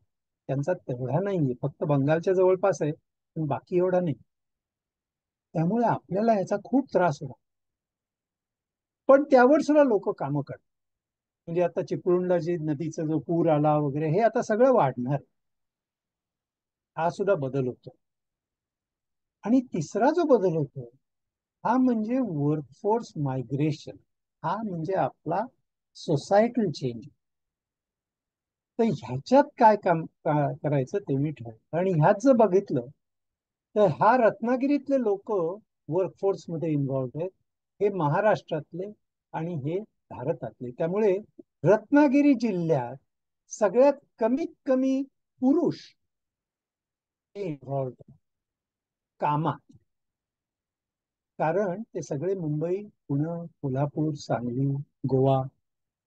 त्यांचा तेवढा नाहीये, फक्त बंगालच्या जवळपास आहे, पण बाकी एवढा नाही. त्यामुळे आपल्याला याचा खूप त्रास होणार. पण त्यावर सुद्धा लोक कामं करतात. म्हणजे आता चिपळूणला जी नदीचा जो पूर आला वगैरे, हे आता सगळं वाढणार, हा सुद्धा बदल होतो. आणि तिसरा जो बदल होतो हा म्हणजे वर्कफोर्स मायग्रेशन, हा म्हणजे आपला सोसायटल चेंज. तर ह्याच्यात काय काम करायचं ते मी ठरवलं. आणि ह्यात जर बघितलं तर हा रत्नागिरीतले लोक वर्कफोर्स मध्ये इन्व्हॉल्व आहेत, हे महाराष्ट्रातले आणि हे भारतातले. त्यामुळे रत्नागिरी जिल्ह्यात सगळ्यात कमीत कमी पुरुष इन्व्हॉल्व कामात, कारण ते सगळे मुंबई, पुणे, कोल्हापूर, सांगली, गोवा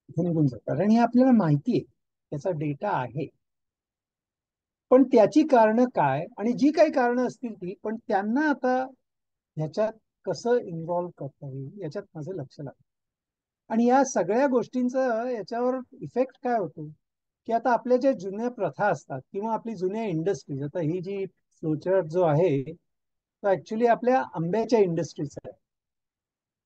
इथे निघून जातात. आणि हे आपल्याला माहिती आहे, त्याचा डेटा आहे. पण त्याची कारणं काय, आणि जी काही कारणं असतील ती, पण त्यांना आता ह्याच्यात कसं इन्व्हॉल्व करता येईल याच्यात माझं लक्ष लागतं. आणि या सगळ्या गोष्टींचा याच्यावर इफेक्ट काय होतो, की आता आपल्या ज्या जुन्या प्रथा असतात किंवा आपली जुन्या इंडस्ट्रीज, आता ही जी फ्लोचार्ट जो आहे तो ऍक्च्युली आपल्या आंब्याच्या इंडस्ट्रीचा आहे.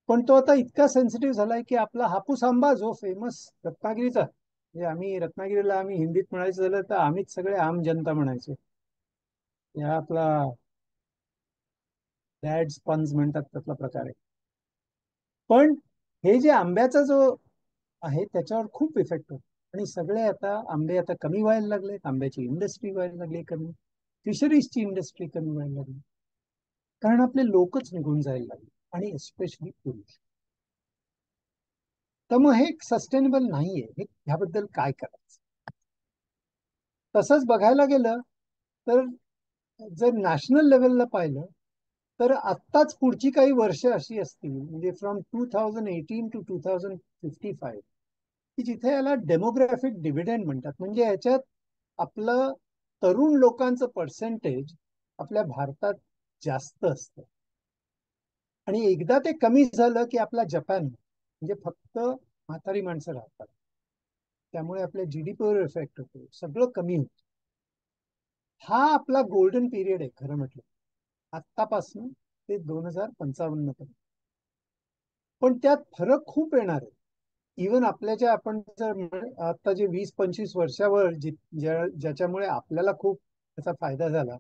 पण तो आता इतका सेन्सिटिव्ह झालाय की आपला हापूस आंबा जो फेमस रत्नागिरीचा, म्हणजे आम्ही रत्नागिरीला आम्ही हिंदीत म्हणायचं झालं तर आम्हीच सगळे आम जनता म्हणायचो. या आपला डॅड स्पंज म्हणतात त्यातला प्रकार आहे. पण हे जे आंब्याचा जो आहे त्याच्यावर खूप इफेक्ट होतो. आणि सगळे आता आंबे आता कमी व्हायला लागले, आंब्याची इंडस्ट्री व्हायला लागली कमी, फिशरीजची इंडस्ट्री कमी व्हायला लागली, कारण आपले लोकच निघून जायला लागले, आणि एस्पेशली पुरुष. तर मग हे सस्टेनेबल नाहीये. हे ह्याबद्दल काय करायचं? तसंच बघायला गेलं तर जर नॅशनल लेवलला पाहिलं तर आत्ताच पुढची काही वर्ष अशी असतील, म्हणजे फ्रॉम 2018 टू 2055, की जिथे याला डेमोग्राफिक डिव्हिडंड म्हणतात. म्हणजे याच्यात आपलं तरुण लोकांचं पर्सेंटेज आपल्या भारतात जास्त असतं, आणि एकदा ते कमी झालं की आपला जपान म्हणजे फक्त म्हातारी माणसं राहतात, त्यामुळे आपल्या जीडीपीवर इफेक्ट होतो, सगळं कमी होतं. हा आपला गोल्डन पिरियड आहे खरं म्हटलं, आत्तापासून ते 2055 पर्यंत. पण त्यात फरक खूप येणार आहे. इवन आपल्याच्या आपण जर आता जे 20-25 वर्षावर ज्याच्यामुळे आपल्याला खूप त्याचा फायदा झाला,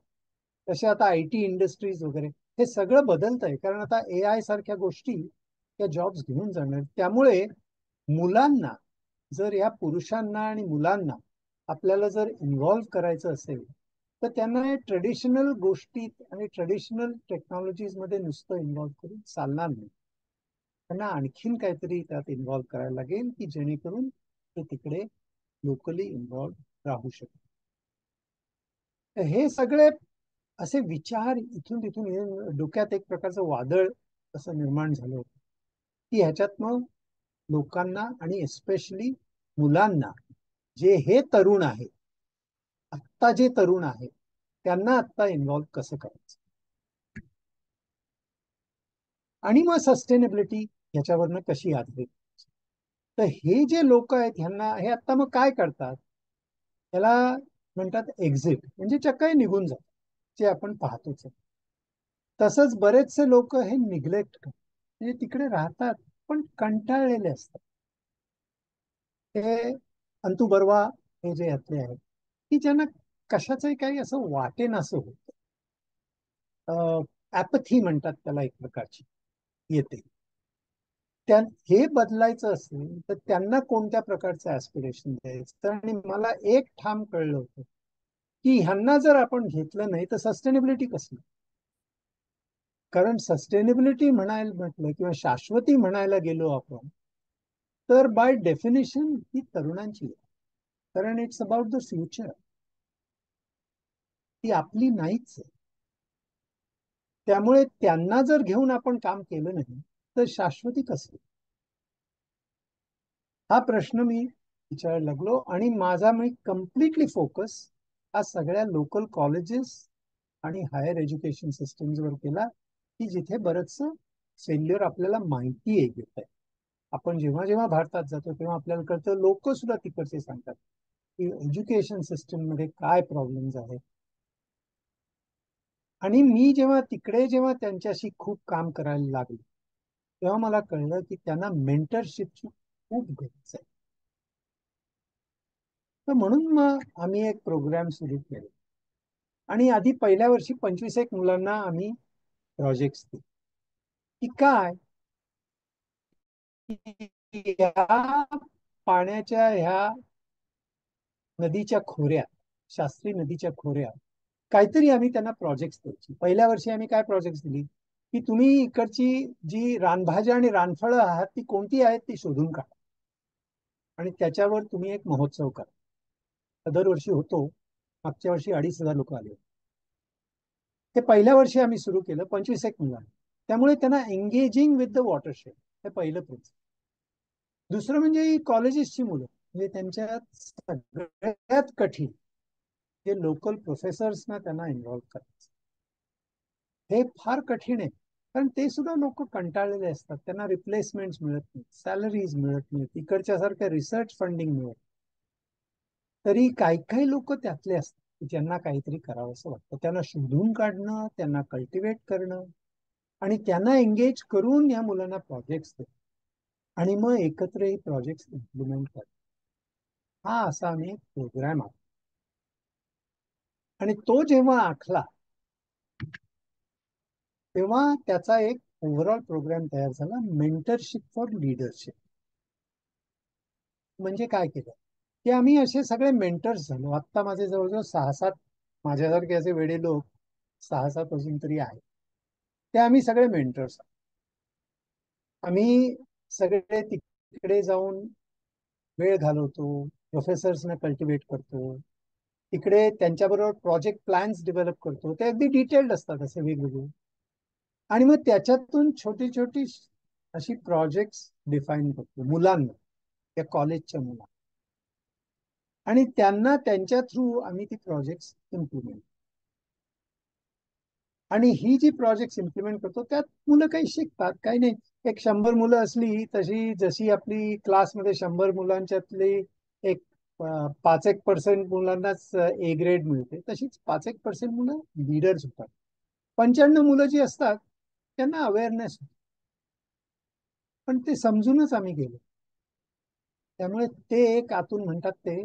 तसे आता IT इंडस्ट्रीज वगैरे हे सगळं बदलत आहे, कारण आता AI सारख्या गोष्टी त्या जॉब्स घेऊन जाणार. त्यामुळे मुलांना जर या पुरुषांना आणि मुलांना आपल्याला जर इन्व्हॉल्व्ह करायचं असेल तर त्यांना ट्रेडिशनल गोष्टीत आणि ट्रेडिशनल टेक्नॉलॉजीज मध्ये नुसतं इन्व्हॉल्व्ह करून चालणार नाही. त्यांना आणखीन काहीतरी त्यात इन्व्हॉल्व्ह करायला लागेल, की जेणेकरून ते तिकडे लोकली इन्व्हॉल्व्ह राहू शकतात. हे सगळे असे विचार इथून तिथून डोक्यात एक प्रकारचं वादळ असं निर्माण झालं होतं, की ह्याच्यात मग लोकांना आणि एस्पेशली मुलांना, जे हे तरुण आहे, आत्ता जे तरुण आहे, त्यांना आत्ता इन्व्हॉल्व्ह कसं करायचं, आणि मग सस्टेनेबिलिटी ह्याच्यावरनं कशी आधारित. तर हे जे लोक आहेत ह्यांना हे आता मग काय करतात, त्याला म्हणतात एक्झिट, म्हणजे चक्क निघून जातात, जे आपण पाहतोच. तसंच बरेचसे लोक हे निग्लेक्ट करतात, म्हणजे तिकडे राहतात पण कंटाळलेले असतात. हे अंतू बर्वा हे जे यातले आहेत, की ज्यांना कशाचंही काही असं वाटेन असं होतं, ऍपथी म्हणतात त्याला एक प्रकारची येते. त्या हे बदलायचं असेल तर त्यांना कोणत्या प्रकारचं ऍस्पिरेशन द्यायचं. आणि मला एक ठाम कळलं होतं की ह्यांना जर आपण घेतलं नाही तर सस्टेनेबिलिटी कसली. कारण सस्टेनेबिलिटी म्हणायला म्हटलं किंवा शाश्वती म्हणायला गेलो आपण तर बाय डेफिनेशन ही तरुणांची आहे, कारण इट्स अबाउट द फ्युचर, ती आपली नाहीच आहे. त्यामुळे त्यांना जर घेऊन आपण काम केलं नाही तर शाश्वती कसली, हा प्रश्न मी विचारायला लागलो. आणि माझा मी कम्प्लिटली फोकस हा सगळ्या लोकल कॉलेजेस आणि हायर एज्युकेशन सिस्टम्सवर केला, की जिथे बरंचसं फेल्युअर आपल्याला माहिती आहे येत आहे. आपण जेव्हा जेव्हा भारतात जातो तेव्हा आपल्याला कळतं, लोक सुद्धा तिकडचे सांगतात की एज्युकेशन सिस्टम मध्ये काय प्रॉब्लेम्स आहेत. आणि मी जेव्हा त्यांच्याशी खूप काम करायला लागलो तेव्हा मला कळलं की त्यांना मेंटरशिपची खूप गरज आहे. तर म्हणून मग आम्ही एक प्रोग्राम सुरू केला, आणि आधी पहिल्या वर्षी 25 मुलांना आम्ही प्रोजेक्ट दिले, की काय की ह्या पाण्याच्या ह्या नदीच्या खोऱ्यात, शास्त्री नदीच्या खोऱ्यात काहीतरी आम्ही त्यांना प्रोजेक्ट द्यायची. पहिल्या वर्षी आम्ही काय प्रोजेक्ट दिली, की तुम्ही इकडची जी रानभाज्या आणि रानफळं आहात ती कोणती आहेत ती शोधून काढा, आणि त्याच्यावर तुम्ही एक महोत्सव करा. दरवर्षी होतो, मागच्या वर्षी 2,500 लोक आले. ते पहिल्या वर्षी आम्ही सुरू केलं 25 मुलांना. त्यामुळे त्यांना एंगेजिंग विथ द वॉटरशेड हे पहिलं प्रिन्सिपल. दुसरं म्हणजे ही कॉलेजेसची मुलं, म्हणजे त्यांच्यात सगळ्यात कठीण जे लोकल प्रोफेसर्सना त्यांना इन्व्हॉल्व्ह करायचं, हे फार कठीण आहे. कारण ते सुद्धा लोक कंटाळलेले असतात, त्यांना रिप्लेसमेंट मिळत नाही, सॅलरीज मिळत नाही, इकडच्या सारख्या रिसर्च फंडिंग मिळत. तरी काही काही लोक त्यातले असतात की ज्यांना काहीतरी करावं असं वाटतं. त्यांना शोधून काढणं, त्यांना कल्टिवेट करणं, आणि त्यांना एंगेज करून या मुलांना प्रोजेक्ट्स देणं, आणि मग एकत्र हे प्रोजेक्ट इम्प्लिमेंट करणं, हा असा आम्ही एक प्रोग्राम आहे. आणि तो जेव्हा आखला तेव्हा त्याचा एक ओव्हरऑल प्रोग्राम तयार झाला, मेंटरशिप फॉर लीडरशिप. म्हणजे काय केलं, की आम्ही असे सगळे मेंटर्स झालो. आत्ता माझे जवळजवळ 6-7 माझ्यासारखे असे वेडे लोक 6-7 अजून तरी आहेत. ते आम्ही सगळे मेंटर्स. आम्ही सगळे तिकडे जाऊन वेळ घालवतो, प्रोफेसर्सना कल्टिवेट करतो, तिकडे त्यांच्याबरोबर प्रोजेक्ट प्लॅन्स डेव्हलप करतो. ते अगदी डिटेल्ड असतात असे वेगवेगळे. आणि मग त्याच्यातून छोटी छोटी अशी प्रोजेक्ट्स डिफाईन करतो मुलांना, त्या कॉलेजच्या मुलांना, आणि त्यांना त्यांच्या थ्रू आम्ही ती प्रोजेक्ट्स इम्प्लिमेंट. आणि ही जी प्रोजेक्ट इम्प्लिमेंट करतो त्यात मुलं काही शिकतात, काही नाही. एक 100 मुलं असली तशी, जशी आपली क्लासमध्ये 100 मुलांच्यातली एक 5-1% मुलांनाच ए ग्रेड मिळते, तशीच 5-1% मुलं लीडर्स होतात. 95 मुलं जी असतात त्यांना अवेअरनेस होतो. पण ते समजूनच आम्ही गेलो. त्यामुळे ते एक आतून म्हणतात ते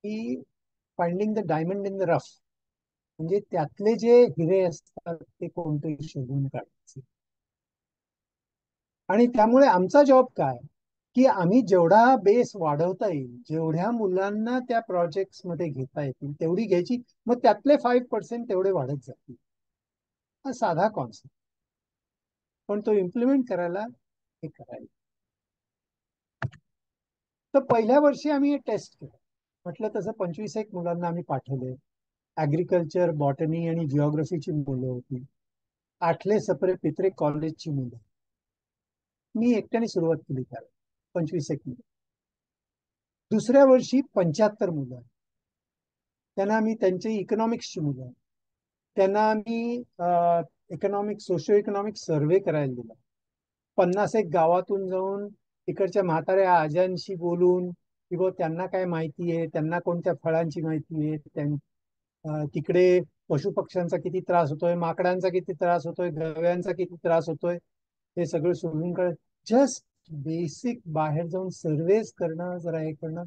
की finding the diamond in the rough, म्हणजे त्यातले जे हिरे असतात ते कोणतेही शोधून काढायचे. आणि त्यामुळे आमचा जॉब काय, की आम्ही जेवढा बेस वाढवता येईल, जेवढ्या मुलांना त्या प्रोजेक्ट्स मध्ये घेता येतील तेवढी घ्यायची, मग त्यातले 5% तेवढे वाढत जातील. हा साधा कॉन्सेप्ट, पण तो इम्प्लिमेंट करायला हे करायला. तर पहिल्या वर्षी आम्ही हे टेस्ट केलं. म्हटलं तसं 25 मुलांना आम्ही पाठवले. ऍग्रिकल्चर, बॉटनी आणि जिओग्राफीची मुलं होती. आठले सपरे पित्रे कॉलेजची मुलं. मी एकट्याने सुरुवात केली त्याला. 25 मुलं. दुसऱ्या वर्षी 75 मुलं. त्यांना आम्ही त्यांची इकॉनॉमिक्सची मुलं, त्यांना आम्ही सोशिओ इकॉनॉमिक सर्व्हे करायला दिला. 50 गावातून जाऊन तिकडच्या म्हाताऱ्या आज्यांशी बोलून किंवा त्यांना काय माहिती आहे, त्यांना कोणत्या फळांची माहिती आहे, तिकडे पशुपक्ष्यांचा किती त्रास होतोय, माकडांचा किती त्रास होतोय, गव्यांचा किती त्रास होतोय, हे सगळं सोडून जस्ट बेसिक बाहेर जाऊन सर्वेस करणं, जरा हे करणं.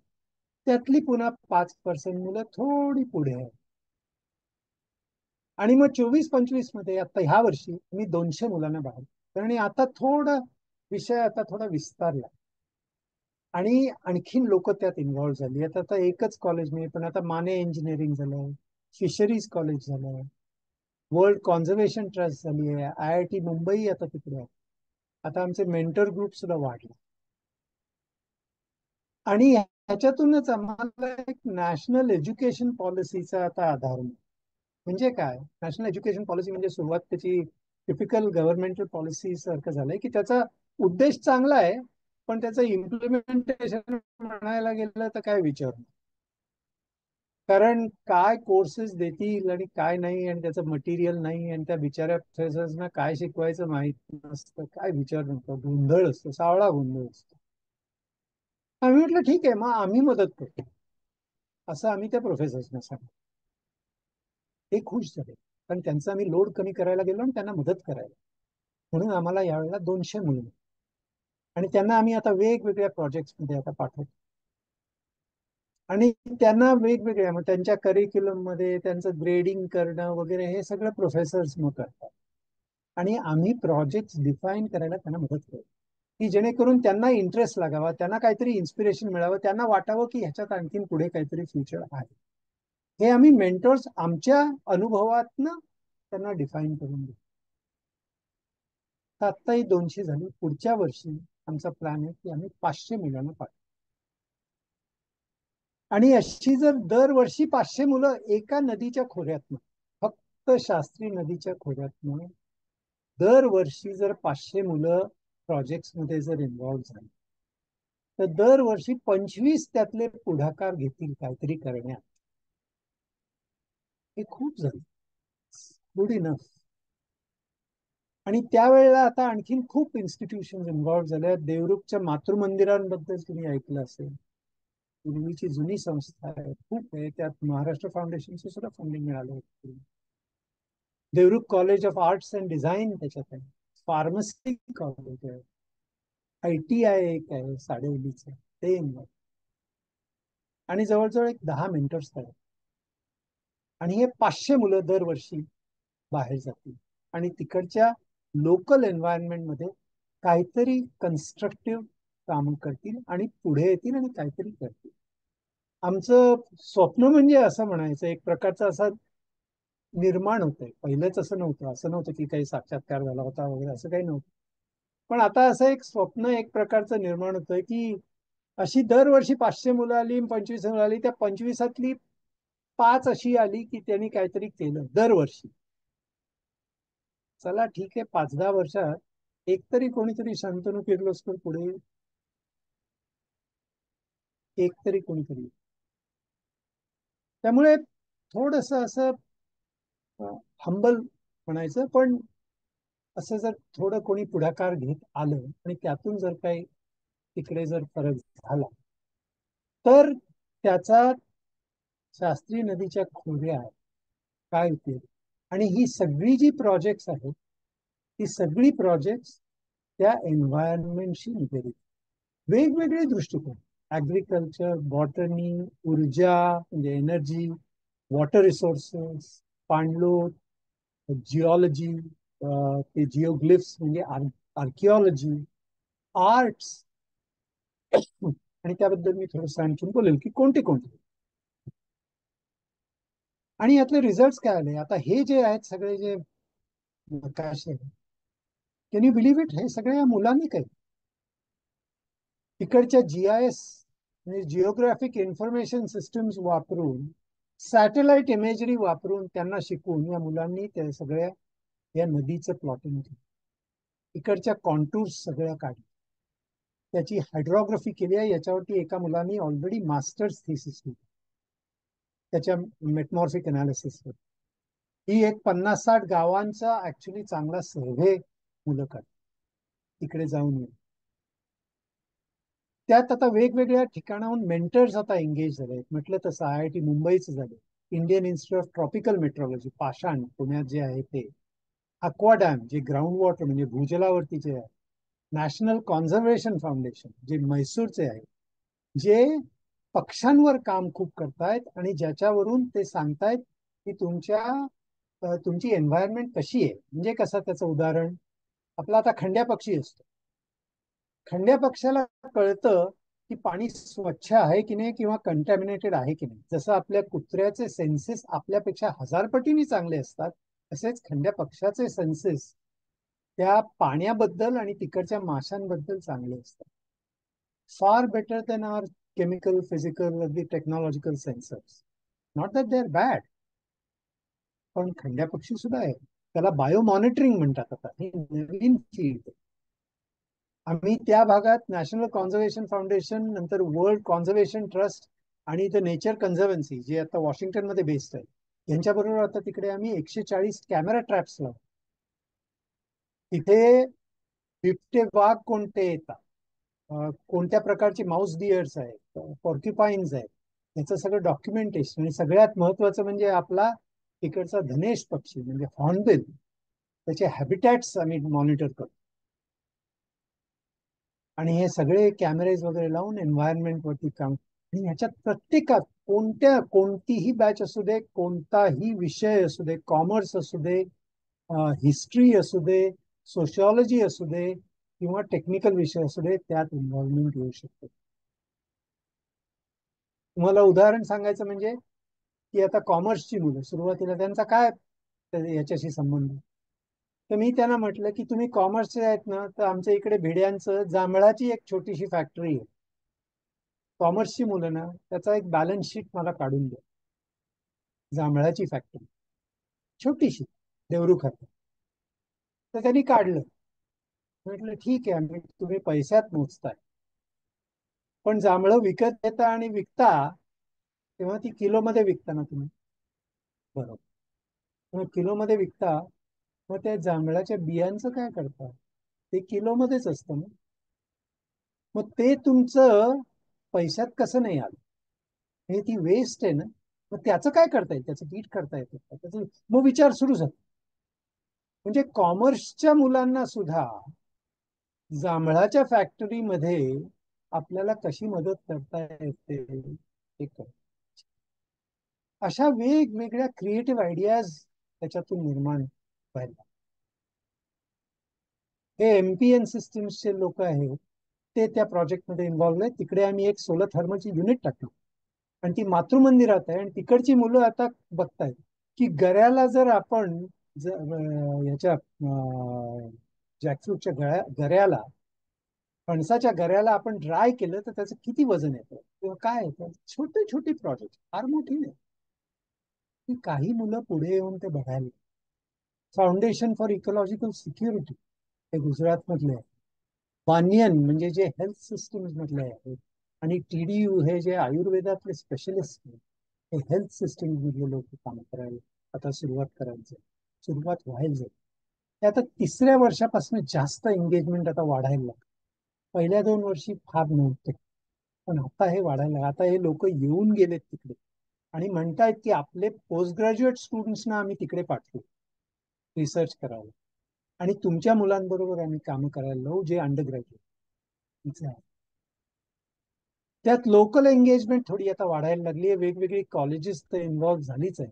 त्यातली पुन्हा 5% मुलं थोडी पुढे आहे. आणि मग 24-25 मध्ये आता ह्या वर्षी मी 200 मुलांना बाहेर. आणि आता थोडा विषय आता थोडा विस्तारला आणि आणखीन लोक त्यात इन्व्हॉल्व्ह झाली. आता एकच कॉलेज नाही, पण आता माने इंजिनिअरिंग झालंय, फिशरीज कॉलेज झालंय, वर्ल्ड कॉन्झर्वेशन ट्रस्ट झाली आहे, IIT मुंबई आता तिकडे आहे. आता आमचे मेंटर ग्रुप सुद्धा वाढले. आणि ह्याच्यातूनच आम्हाला एक नॅशनल एज्युकेशन पॉलिसीचा आता आधार मिळतो. म्हणजे काय, नॅशनल एज्युकेशन पॉलिसी म्हणजे सुरुवात त्याची टिपिकल गव्हर्नमेंटल पॉलिसी सारखं झालंय, की त्याचा उद्देश चांगला आहे, पण त्याचं इम्प्लिमेंटेशन म्हणायला गेलं तर काय विचार नाही. कारण काय कोर्सेस देतील आणि काय नाही, आणि त्याचं मटेरियल नाही, आणि त्या बिचाऱ्या प्रोफेसर्सना काय शिकवायचं माहित नसतं, काय विचार नव्हतं, गोंधळ असतो, सावळा गोंधळ असतो. आम्ही म्हटलं ठीक आहे, मग आम्ही मदत करतो, असं आम्ही त्या प्रोफेसर्सना सांगितलं. ते खुश झाले, कारण त्यांचा आम्ही लोड कमी करायला गेलो आणि त्यांना मदत करायला. म्हणून आम्हाला यावेळेला 200 मुलं, आणि त्यांना आम्ही आता वेगवेगळ्या प्रोजेक्ट्स मध्ये आता पाठवतो. आणि त्यांना वेगवेगळ्या, मग त्यांच्या करिक्युलम मध्ये त्यांचं ग्रेडिंग करणं वगैरे हे सगळं प्रोफेसर्स मग करतात. आणि आम्ही प्रोजेक्ट डिफाईन करायला त्यांना मदत करतो, की जेणेकरून त्यांना इंटरेस्ट लागावा, त्यांना काहीतरी इन्स्पिरेशन मिळावं, त्यांना वाटावं की ह्याच्यात आणखीन पुढे काहीतरी फ्युचर आहे. हे आम्ही मेंटर्स आमच्या अनुभवातनं त्यांना डिफाईन करून देतो. तर आत्ता ही 200 झाली. पुढच्या वर्षी आमचा प्लॅन आहे की आम्ही 500 मुलांना पाठवू. आणि अशी जर दरवर्षी 500 मुलं एका नदीच्या खोऱ्यातनं, फक्त शास्त्री नदीच्या खोऱ्यातनं दरवर्षी जर 500 मुलं प्रोजेक्ट्स मध्ये जर इन्व्हॉल्व्ह झाली, तर दरवर्षी 25 त्यातले पुढाकार घेतील काहीतरी करण्यात. हे खूप झालं, गुड इनफ. आणि त्यावेळेला आता आणखीन खूप इन्स्टिट्यूशन इन्व्हॉल्व्ह झाले. देवरुखच्या मातृमंदिरांबद्दल तुम्ही ऐकलं असेल. पूर्वीची जुनी संस्था आहे, खूप आहे. त्यात महाराष्ट्र फाउंडेशनचं सुद्धा फंडिंग मिळालं होतं. Devrukh college of arts and design त्याच्यात आहे, फार्मसी कॉलेज आहे, ITI एक आहे साडेवलीचं, ते आणि जवळजवळ एक 10 मेंटर्स आहेत. आणि हे 500 मुलं दरवर्षी बाहेर जातील आणि तिकडच्या लोकल एन्व्हायरमेंट मध्ये काहीतरी कन्स्ट्रक्टिव्ह काम करतील आणि पुढे येतील आणि काहीतरी करतील. आमचं स्वप्न म्हणजे असं म्हणायचं, एक प्रकारचं असं निर्माण होतंय. पहिलेच असं नव्हतं, असं नव्हतं की काही साक्षात्कार झाला होता वगैरे, असं काही नव्हतं. पण आता असं एक स्वप्न एक प्रकारचं निर्माण होतंय की अशी दरवर्षी 500 मुलं आली, 25 मुलं आली, त्या 25तली 5 अशी आली की त्यांनी काहीतरी केलं दरवर्षी. चला ठीक आहे, 5-10 वर्षात एकतरी कोणीतरी शंतनू किर्लोस्कर पुढे, एकतरी कोणीतरी. त्यामुळे थोडस असं हंबल म्हणायचं, पण असं जर थोडं कोणी पुढाकार घेत आलं आणि त्यातून जर काही तिकडे जर फरक झाला, तर त्याचा शास्त्री नदीच्या खोऱ्यात काय उपयोग. आणि ही सगळी जी प्रोजेक्ट्स आहेत, ती सगळी प्रोजेक्ट्स त्या एन्व्हायरमेंटशी निगडीत, वेगवेगळे दृष्टिकोन, ॲग्रिकल्चर, बॉटनी, ऊर्जा म्हणजे एनर्जी, वॉटर रिसोर्सेस, पाणलोट, जिओलॉजी, ते जिओग्लिफ्स म्हणजे आर्किओलॉजी, आर्ट्स. आणि त्याबद्दल मी थोडंसं आणखीन बोलेल की कोणते कोणते आणि यातले रिझल्ट काय आले. आता हे जे आहेत सगळे जे नकाशे, कॅन यू बिलीव्ह इट, हे सगळे या मुलांनी काही तिकडच्या GIS म्हणजे जिओग्राफिक इन्फॉर्मेशन सिस्टम्स वापरून, सॅटेलाइट इमेजरी वापरून त्यांना शिकवून या मुलांनी त्या सगळ्या या नदीचं प्लॉटिंग केलं. इकडच्या कॉन्टूर्स सगळ्या काढल्या, त्याची हायड्रोग्राफी केली आहे. याच्यावरती एका मुलांनी ऑलरेडी मास्टर्स थिसिस केली त्याच्या मेटमॉर्फिक अनालिसिसवर. ही एक 50-60 गावांचा ऍक्च्युली चांगला सर्व्हे मुलं करतात, तिकडे जाऊन येईल. त्यात आता वेगवेगळ्या ठिकाणाहून मेंटर्स आता एंगेज झाले. म्हटलं तसं IIT मुंबईचं झालं, Indian institute of tropical meteorology Pashan पुण्यात जे आहे ते, अक्वा डॅम जे ग्राउंड वॉटर म्हणजे भूजलावरतीचे आहे, नॅशनल कॉन्झर्वेशन फाउंडेशन जे म्हैसूरचे आहे, जे पक्ष्यांवर काम खूप करतायत आणि ज्याच्यावरून ते सांगतायत की तुमची एन्व्हायरमेंट कशी आहे. म्हणजे कसं, त्याचं उदाहरण आपला आता खंड्या पक्षी असतो. खंड्या पक्षाला कळतं की पाणी स्वच्छ आहे की नाही किंवा कंटॅमिनेटेड आहे की नाही. जसं आपल्या कुत्र्याचे सेन्सेस आपल्यापेक्षा 1000 पटीने चांगले असतात, तसेच खंड्या पक्षाचे सेन्सेस त्या पाण्याबद्दल आणि तिकडच्या माशांबद्दल चांगले असतात. फार better than our chemical, physical, technological sensors. Not that they are bad, पण खंड्या पक्षी सुद्धा आहे. त्याला बायो मॉनिटरिंग म्हणतात. आता हे नवीन फील्ड. आम्ही त्या भागात नॅशनल कॉन्झर्वेशन फाउंडेशन, नंतर वर्ल्ड कॉन्झर्वेशन ट्रस्ट आणि द नेचर कन्झर्वन्सी जे आता वॉशिंग्टन मध्ये बेस्ड आहे, यांच्याबरोबर आता तिकडे आम्ही 140 कॅमेरा ट्रॅप्स लावतो. तिथे बिबटे वाघ कोणते येतात, कोणत्या प्रकारचे माऊस डिअर्स आहेत, पॉर्क्युपाईन्स आहेत, याचं सगळं डॉक्युमेंटेशन. आणि सगळ्यात महत्वाचं म्हणजे आपला तिकडचा धनेश पक्षी म्हणजे हॉर्नबिल, त्याचे हॅबिटॅट्स आम्ही मॉनिटर करतो. आणि हे सगळे कॅमेरेज वगैरे लावून एन्व्हायरमेंट वरती काम. आणि ह्याच्यात प्रत्येकात कोणतीही बॅच असू दे, कोणताही विषय असू दे, कॉमर्स असू दे, हिस्ट्री असू दे, सोशिओलॉजी असू दे किंवा टेक्निकल विषय असू दे, त्यात इन्व्हॉल्वमेंट येऊ शकते. तुम्हाला उदाहरण सांगायचं म्हणजे की आता कॉमर्सची मुलं सुरुवातीला त्यांचा काय याच्याशी संबंध. तर मी त्यांना म्हटलं की तुम्ही कॉमर्सचे आहेत ना, तर आमच्या इकडे भिड्यांचं जांभळाची एक छोटीशी फॅक्टरी आहे. कॉमर्सची मुलं ना, त्याचा एक बॅलन्स शीट मला काढून द्या. जांभळाची फॅक्टरी छोटीशी देवरू खाते. तर त्यांनी काढलं. म्हटलं ठीक आहे, आम्ही तुम्ही पैशात मोजताय, पण जांभळं विकत घेता आणि विकता तेव्हा ती किलोमध्ये विकता ना तुम्ही, बरोबर. मग किलोमध्ये विकता, मग त्या जांभळाच्या बियांचं काय करता, ते किलोमध्येच असतं ना. मग ते तुमचं पैशात कसं नाही आलं, हे ती वेस्ट आहे ना. मग त्याचं काय करता येईल, त्याचं पीठ करता येतं त्याचं. मग विचार सुरू झाला. म्हणजे कॉमर्सच्या मुलांना सुद्धा जांभळाच्या फॅक्टरीमध्ये आपल्याला कशी मदत करता येते हे कळतं. अशा वेगवेगळ्या क्रिएटिव्ह आयडियाज त्याच्यातून निर्माण व्हायला. हे MPN सिस्टीम्सचे लोक आहेत, ते त्या प्रोजेक्टमध्ये इन्व्हॉल्व आहेत. तिकडे आम्ही एक सोलर थर्मलची युनिट टाकलं. आणि ती मातृमंदिरात आहे. आणि तिकडची मुलं आता बघतायत की गऱ्याला जर आपण याच्या जॅकफ्रूटच्या गऱ्याला, फणसाच्या गऱ्याला आपण ड्राय केलं तर त्याचं किती वजन येतं किंवा काय येतं. छोटे छोटे प्रोजेक्ट, फार मोठी नाही. की काही मुलं पुढे येऊन ते बघायला. फाउंडेशन फॉर इकॉलॉजिकल सिक्युरिटी हे गुजरात मधले आहे. बानियन म्हणजे जे हेल्थ सिस्टम मधले आहेत, आणि TDU हे जे आयुर्वेदातले स्पेशलिस्ट हे हेल्थ सिस्टम मधले लोक काम करायला आता सुरुवात व्हायला जाईल. ते आता 3ऱ्या वर्षापासून जास्त एंगेजमेंट आता वाढायला लागतं. पहिल्या 2 वर्षी फार नव्हते, पण आता हे वाढायला लागलं. आता हे लोक येऊन गेलेत तिकडे आणि म्हणतायत की आपले पोस्ट ग्रॅज्युएट स्टुडंट्सना आम्ही तिकडे पाठवू रिसर्च करायला, आणि तुमच्या मुलांबरोबर आम्ही काम करायला लावू जे अंडर ग्रॅज्युएट आहे. त्यात लोकल एंगेजमेंट थोडी आता वाढायला लागली आहे. वेगवेगळी कॉलेजेस तर इन्व्हॉल्व्ह झालीच आहे,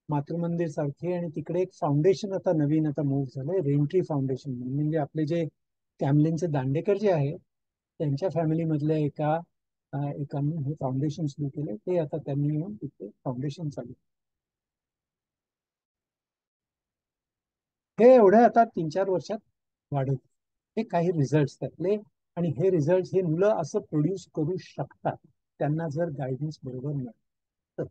मातृमंदिर सारखे. आणि तिकडे एक फाउंडेशन आता नवीन आता मूव्ह झालंय, रेंट्री फाउंडेशन. म्हणजे आपले जे कॅमलिनचे दांडेकर जे आहे त्यांच्या फॅमिलीमधल्या एकाने हे फाउंडेशन सुरू केले. ते आता त्यांनी येऊन तिथे फाउंडेशन चालू. हे एवढं आता 3-4 वर्षात वाढत. हे काही रिझल्ट त्यातले, आणि हे रिझल्ट हे मुलं असं प्रोड्यूस करू शकतात त्यांना जर गायडन्स बरोबर मिळालं तर.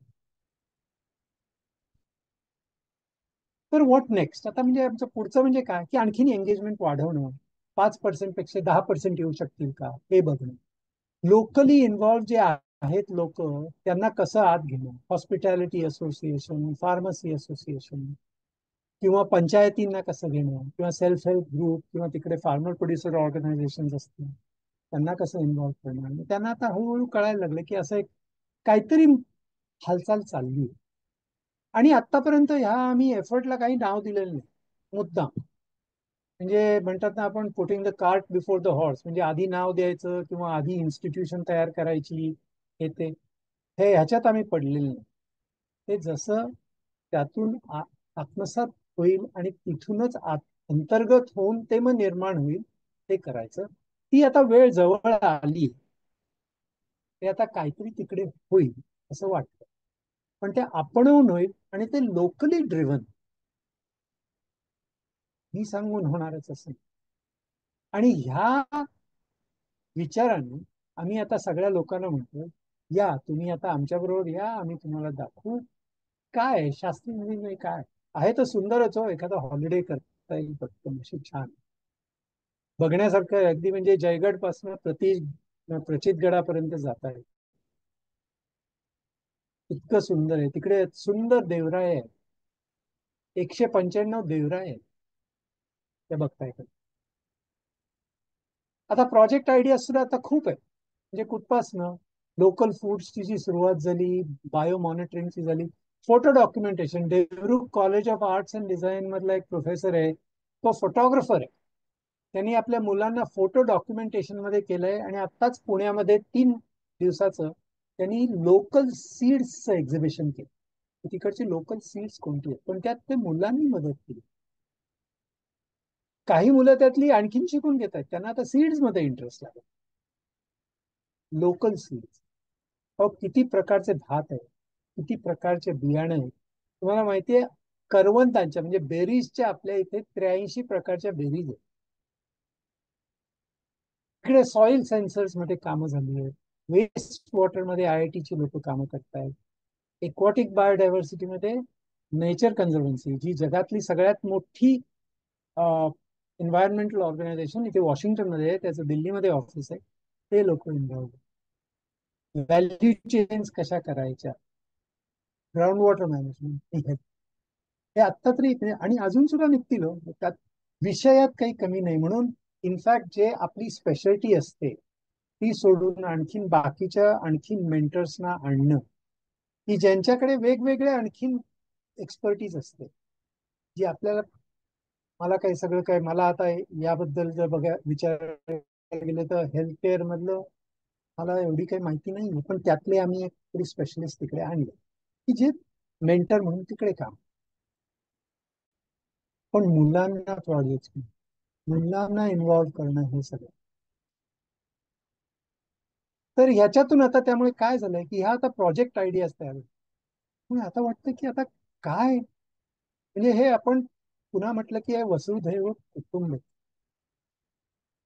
व्हॉट नेक्स्ट आता म्हणजे आमचं पुढचं म्हणजे काय, की आणखीन एंगेजमेंट वाढवणं. 5% पेक्षा 10% येऊ शकतील का हे बघणं. लोकली इन्व्हॉल्व जे आहेत लोक त्यांना कसं आत घेणं. हॉस्पिटॅलिटी असोसिएशन, फार्मसी असोसिएशन, किंवा पंचायतींना कसं घेणं, किंवा सेल्फ हेल्प ग्रुप, किंवा तिकडे फार्मर प्रोड्युसर ऑर्गनायझेशन असतील त्यांना कसं इन्व्हॉल्व करणं. आणि त्यांना आता हळूहळू कळायला लागलं की असं एक काहीतरी हालचाल चालली आहे. आणि आतापर्यंत ह्या आम्ही एफर्टला काही नाव दिलेलं नाही मुद्दाम. म्हणजे म्हणतात ना आपण putting the cart before the horse, म्हणजे आधी नाव द्यायचं किंवा आधी इन्स्टिट्यूशन तयार करायची हे ह्याच्यात आम्ही पडलेलं नाही. ते जसं त्यातून आत्मसात होईल आणि तिथूनच अंतर्गत होऊन ते मग निर्माण होईल ते करायचं. ती आता वेळ जवळ आली. ते आता काहीतरी तिकडे होईल असं वाटतं, पण ते आपणहून होईल आणि ते लोकली ड्रिव्हन मी सांगून होणारच असेल. आणि ह्या विचाराने आम्ही आता सगळ्या लोकांना म्हणतो, या तुम्ही आता आमच्या बरोबर या, आम्ही तुम्हाला दाखवू काय शास्त्री म्हणजे काय आहे. तर सुंदरच हो, एखादा हॉलिडे करता येईल पटकन अशी छान बघण्यासारखं. अगदी म्हणजे जयगड पासून प्रचितगडापर्यंत जात आहे. इतकं सुंदर आहे तिकडे. सुंदर देवराय आहे, 195 देवराय आहे ते बघता येतात. आता प्रोजेक्ट आयडिया सुद्धा आता खूप आहे. म्हणजे कुठपासनं लोकल फूड्सची जी सुरुवात झाली, बायो मॉनिटरिंगची झाली, photo documentation. Devrukh college of arts and design मधला एक प्रोफेसर आहे, तो फोटोग्राफर आहे. त्यांनी आपल्या मुलांना फोटो डॉक्युमेंटेशन मध्ये केलंय. आणि आत्ताच पुण्यामध्ये 3 दिवसाचं त्यांनी लोकल सीड्सचं एक्झिबिशन केलं. तिकडची लोकल सीड्स कोणती आहेत, पण त्यात ते मुलांनी मदत केली. काही मुलं त्यातली आणखीन शिकून घेत आहेत, त्यांना आता सीड्स मध्ये इंटरेस्ट लागेल. Local seeds. किती प्रकारचे भात आहे, किती प्रकारचे बियाणे आहेत. तुम्हाला माहितीये करवंदांच्या म्हणजे बेरीजच्या आपल्या इथे 83 प्रकारच्या बेरीज आहेत. इकडे सॉइल सेन्सर्स मध्ये कामं झाली आहेत. वेस्ट वॉटर मध्ये IIT ची लोक कामं करतायत. एक्वॉटिक बायोडायव्हर्सिटी मध्ये नेचर कन्झर्वन्सी, जी जगातली सगळ्यात मोठी एन्व्हायरमेंटल ऑर्गनायझेशन इथे वॉशिंग्टन मध्ये आहे, त्याचं दिल्लीमध्ये ऑफिस आहे, ते लोक इन्व्हॉल्व. व्हॅल्यू चेन्स कशा करायच्या, ग्राउंड वॉटर मॅनेजमेंट, हे आत्ता तरी. आणि अजून सुद्धा निघतील हो. त्यात विषयात काही कमी नाही. म्हणून इनफॅक्ट जे आपली स्पेशालिटी असते ती सोडून आणखीन मेंटर्सना आणणं, की ज्यांच्याकडे वेगवेगळे आणखीन एक्सपर्टीज असते, जी आपल्याला मला काही सगळं काय मला आता याबद्दल जर विचारायला गेलं तर हेल्थ केअर मधलं मला एवढी काही माहिती नाही, पण त्यातले आम्ही एक तरी स्पेशलिस्ट तिकडे आणले की जे मेंटर म्हणून तिकडे काम. पण मुलांना मुलांना इन्व्हॉल्व्ह करणं हे सगळं. तर ह्याच्यातून आता त्यामुळे काय झालंय की ह्या आता प्रोजेक्ट आयडियाज तयार होतात. मग आता वाटतं की आता काय म्हणजे हे आपण पुन्हा म्हटलं की हे वसुधैव कुटुंब,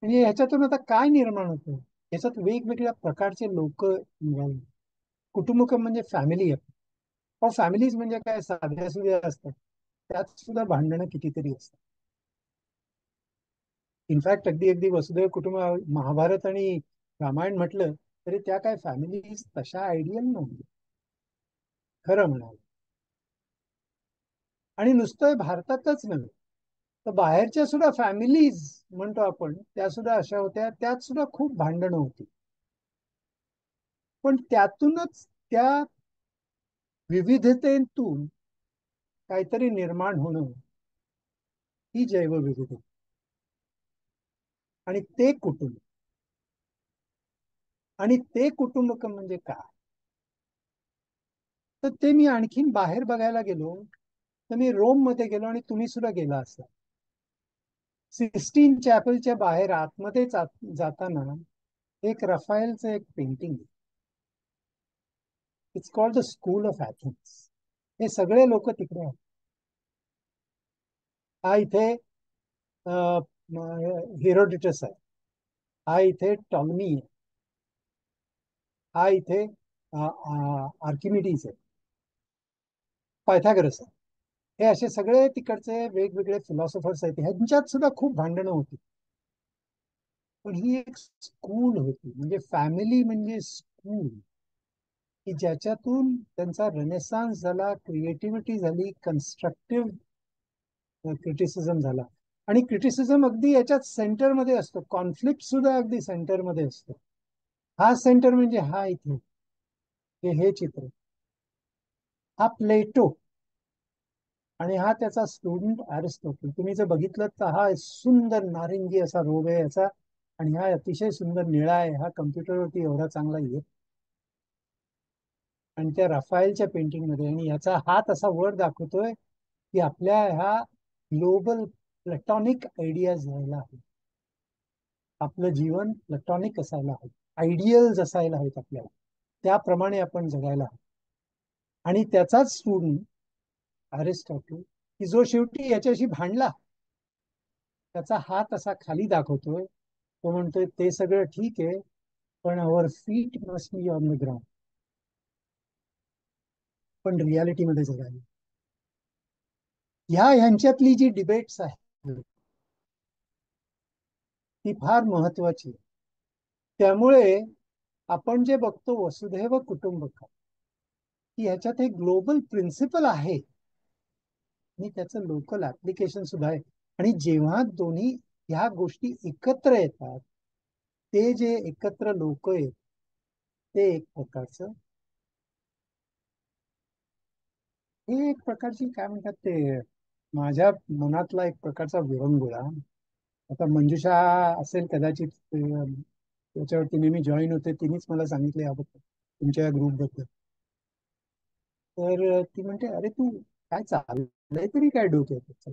म्हणजे ह्याच्यातून आता काय निर्माण होतं. याच्यात वेगवेगळ्या प्रकारचे लोक निघाले. कुटुंब म्हणजे फॅमिली आहे. फॅमिलीज म्हणजे काय साध्या सुध्या असतात, त्यात सुद्धा भांडणं कितीतरी असतात. इनफॅक्ट अगदी अगदी वसुदैव कुटुंब महाभारत आणि रामायण म्हटलं तरी त्या काय फॅमिलीज तशा आयडियल नव्हत्या खरं म्हणाल. आणि नुसतं भारतातच नव्हे तर बाहेरच्या सुद्धा फॅमिलीज म्हणतो आपण, त्या सुद्धा अशा होत्या, त्यात सुद्धा खूप भांडणं होती. पण त्यातूनच त्या विविधतेतून काहीतरी निर्माण होणं ही जैवविविधता. आणि ते कुटुंब, आणि ते कुटुंब म्हणजे काय, तर ते मी आणखीन बाहेर बघायला गेलो तर मी रोम मध्ये गेलो, आणि तुम्ही सुद्धा गेला असाल. सिक्स्टीन चॅपलच्या बाहेर आतमध्ये जाताना एक रफायलचं एक painting, it's called the school of Athens. हे सगळे लोक तिकडे आहेत. हा इथे हेरोडिटस आहे, हा इथे टॉलमी आहे, हा इथे आर्किमिडीज आहे, पायथागरस आहे. हे असे सगळे तिकडचे वेगवेगळे फिलॉसॉफर्स आहेत. ह्यांच्यात सुद्धा खूप भांडणं होती. पण ही एक स्कूल होती, म्हणजे फॅमिली म्हणजे स्कूल, की ज्याच्यातून त्यांचा रेनेसान्स झाला, क्रिएटिव्हिटी झाली, कन्स्ट्रक्टिव्ह क्रिटिसिझम झाला. आणि क्रिटिसिझम अगदी याच्यात सेंटरमध्ये असतो, कॉन्फ्लिक्ट सुद्धा अगदी सेंटरमध्ये असतो. हा सेंटर म्हणजे हा इथे हे चित्र, हा प्लेटो आणि हा त्याचा स्टुडंट अरिस्टॉटल. तुम्ही जर बघितलं तर हा सुंदर नारिंगी असा रोग आहे याचा, आणि हा अतिशय सुंदर निळा आहे. हा कम्प्युटरवरती एवढा चांगला येत. आणि त्या रफायलच्या पेंटिंग मध्ये, आणि याचा हात असा वर दाखवतोय की आपल्या ह्या ग्लोबल प्लॅटॉनिक आयडियाज व्हायला हवे, आपलं जीवन प्लॅटॉनिक असायला हवं, आयडियल्स असायला हवेत आपल्याला, त्याप्रमाणे आपण जगायला हवं. आणि त्याचाच स्टुडंट अरिस्टॉटल, की जो शेवटी याच्याशी भांडला, त्याचा हात असा खाली दाखवतोय. तो म्हणतोय ते सगळं ठीक आहे, पण our feet must be on the ground. पण रियालिटीमध्ये जगायला. ह्यांच्यातली जी डिबेट्स आहे ती फार महत्वाची आहे. त्यामुळे आपण जे बघतो वसुधैव कुटुंबकम, की ह्याच्यात एक ग्लोबल प्रिन्सिपल आहे आणि त्याचं लोकल ऍप्लिकेशन सुद्धा आहे. आणि जेव्हा दोन्ही ह्या गोष्टी एकत्र येतात, ते जे एकत्र लोक आहेत ते एक प्रकारचं, हे एक प्रकारची काय म्हणतात ते, माझ्या मनातला एक प्रकारचा विरंगुळा. आता मंजुषा असेल कदाचित, त्याच्यावरती नेहमी जॉईन होते, तिनेच मला सांगितलं याबद्दल, तुमच्या ग्रुप बद्दल. तर ती म्हणते, अरे तू काय चाललंय तरी काय डोक्यात.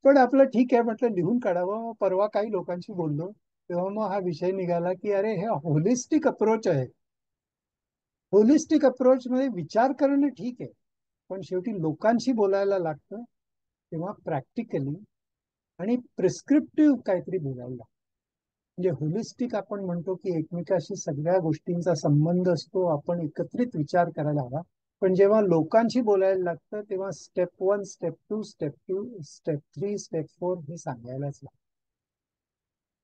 पण आपलं ठीक आहे म्हटलं, लिहून काढावं. परवा काही लोकांशी बोललो तेव्हा मग हा विषय निघाला की अरे हे होलिस्टिक अप्रोच आहे. होलिस्टिक अप्रोच मध्ये विचार करणं ठीक आहे, पण शेवटी लोकांशी बोलायला लागतं, तेव्हा प्रॅक्टिकली आणि प्रिस्क्रिप्टिव्ह काहीतरी बोलायला लागतं. म्हणजे होलिस्टिक आपण म्हणतो की एकमेकाशी सगळ्या गोष्टींचा संबंध असतो, आपण एकत्रित विचार करायला हवा. पण जेव्हा लोकांशी बोलायला लागतं तेव्हा step 1, step 2, step 2, step 3, step 4 हे सांगायलाच लागतं.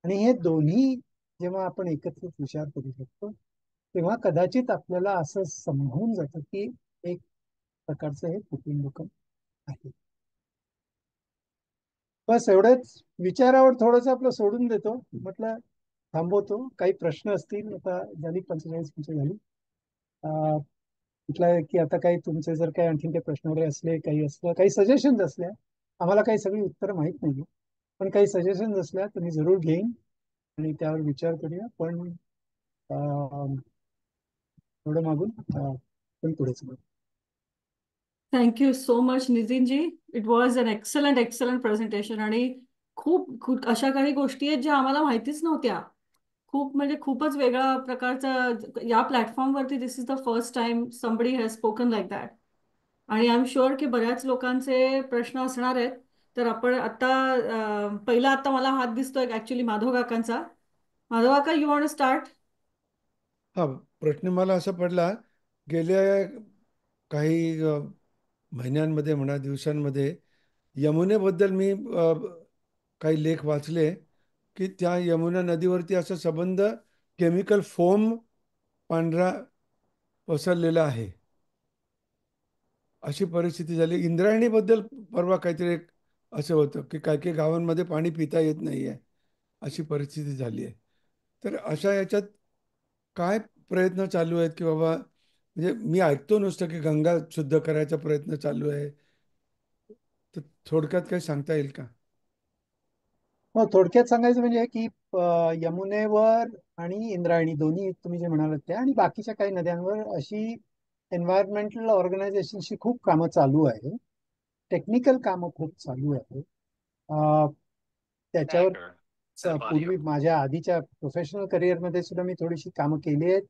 आणि हे दोन्ही जेव्हा आपण एकत्रित विचार करू शकतो, तेव्हा कदाचित आपल्याला असं संभवून जातं की एक प्रकारचं हे कुटुंबकम आहे. बस एवढंच विचारावर थोडंसं आपलं सोडून देतो, म्हटलं थांबवतो. काही प्रश्न असतील, आता झाली 45 मिनिटं झाली. म्हटलं की आता काही तुमचे जर काही आणखीन काही प्रश्न वगैरे असले, काही असलं, काही सजेशन्स असल्या, आम्हाला काही सगळी उत्तरं माहीत नाही, पण काही सजेशन्स असल्या तर मी जरूर घेईन आणि त्यावर विचार करूया. पण थोडं मागून पण पुढे चलू. Thank you so much Nitinji. It was an excellent excellent presentation. आणि खूप अशा काही गोष्टी आहेत ज्या आम्हाला माहितीच नव्हत्या. खूप म्हणजे खूपच वेगळा प्रकारचा या प्लॅटफॉर्मवरती this is the first time somebody has spoken like that. आणि आय एम शुअर की बऱ्याच लोकांचे प्रश्न असणार आहेत. तर आपण आता पहिला आता मला हात दिसतोय ऍक्च्युली माधव काकांचा. माधव काका, यू वॉन्ट टू स्टार्ट? हा प्रश्न मला असा पडला, गेल्या काही महिन्यांमध्ये म्हणा, दिवसांमध्ये यमुनेबद्दल मी काही लेख वाचले की त्या यमुना नदीवरती असा संबंध केमिकल फोम पांढरा पसरलेला आहे, अशी परिस्थिती झाली. इंद्रायणीबद्दल परवा काहीतरी एक असं होतं की काही काही गावांमध्ये पाणी पिता येत नाही आहे, अशी परिस्थिती झाली आहे. तर अशा याच्यात काय प्रयत्न चालू आहेत की बाबा, म्हणजे मी ऐकतो नुसतं की गंगा शुद्ध करायचा प्रयत्न चालू आहे, तर थोडक्यात काही सांगता येईल का? हो, थोडक्यात सांगायचं म्हणजे की यमुनेवर आणि इंद्रायणी दोन्ही तुम्ही जे म्हणालात त्या आणि बाकीच्या काही नद्यांवर अशी एन्व्हायरमेंटल ऑर्गनायझेशनशी खूप कामं चालू आहे. टेक्निकल कामं खूप चालू आहे. त्याच्यावर पूर्वी माझ्या आधीच्या प्रोफेशनल करिअरमध्ये सुद्धा मी थोडीशी कामं केली आहेत.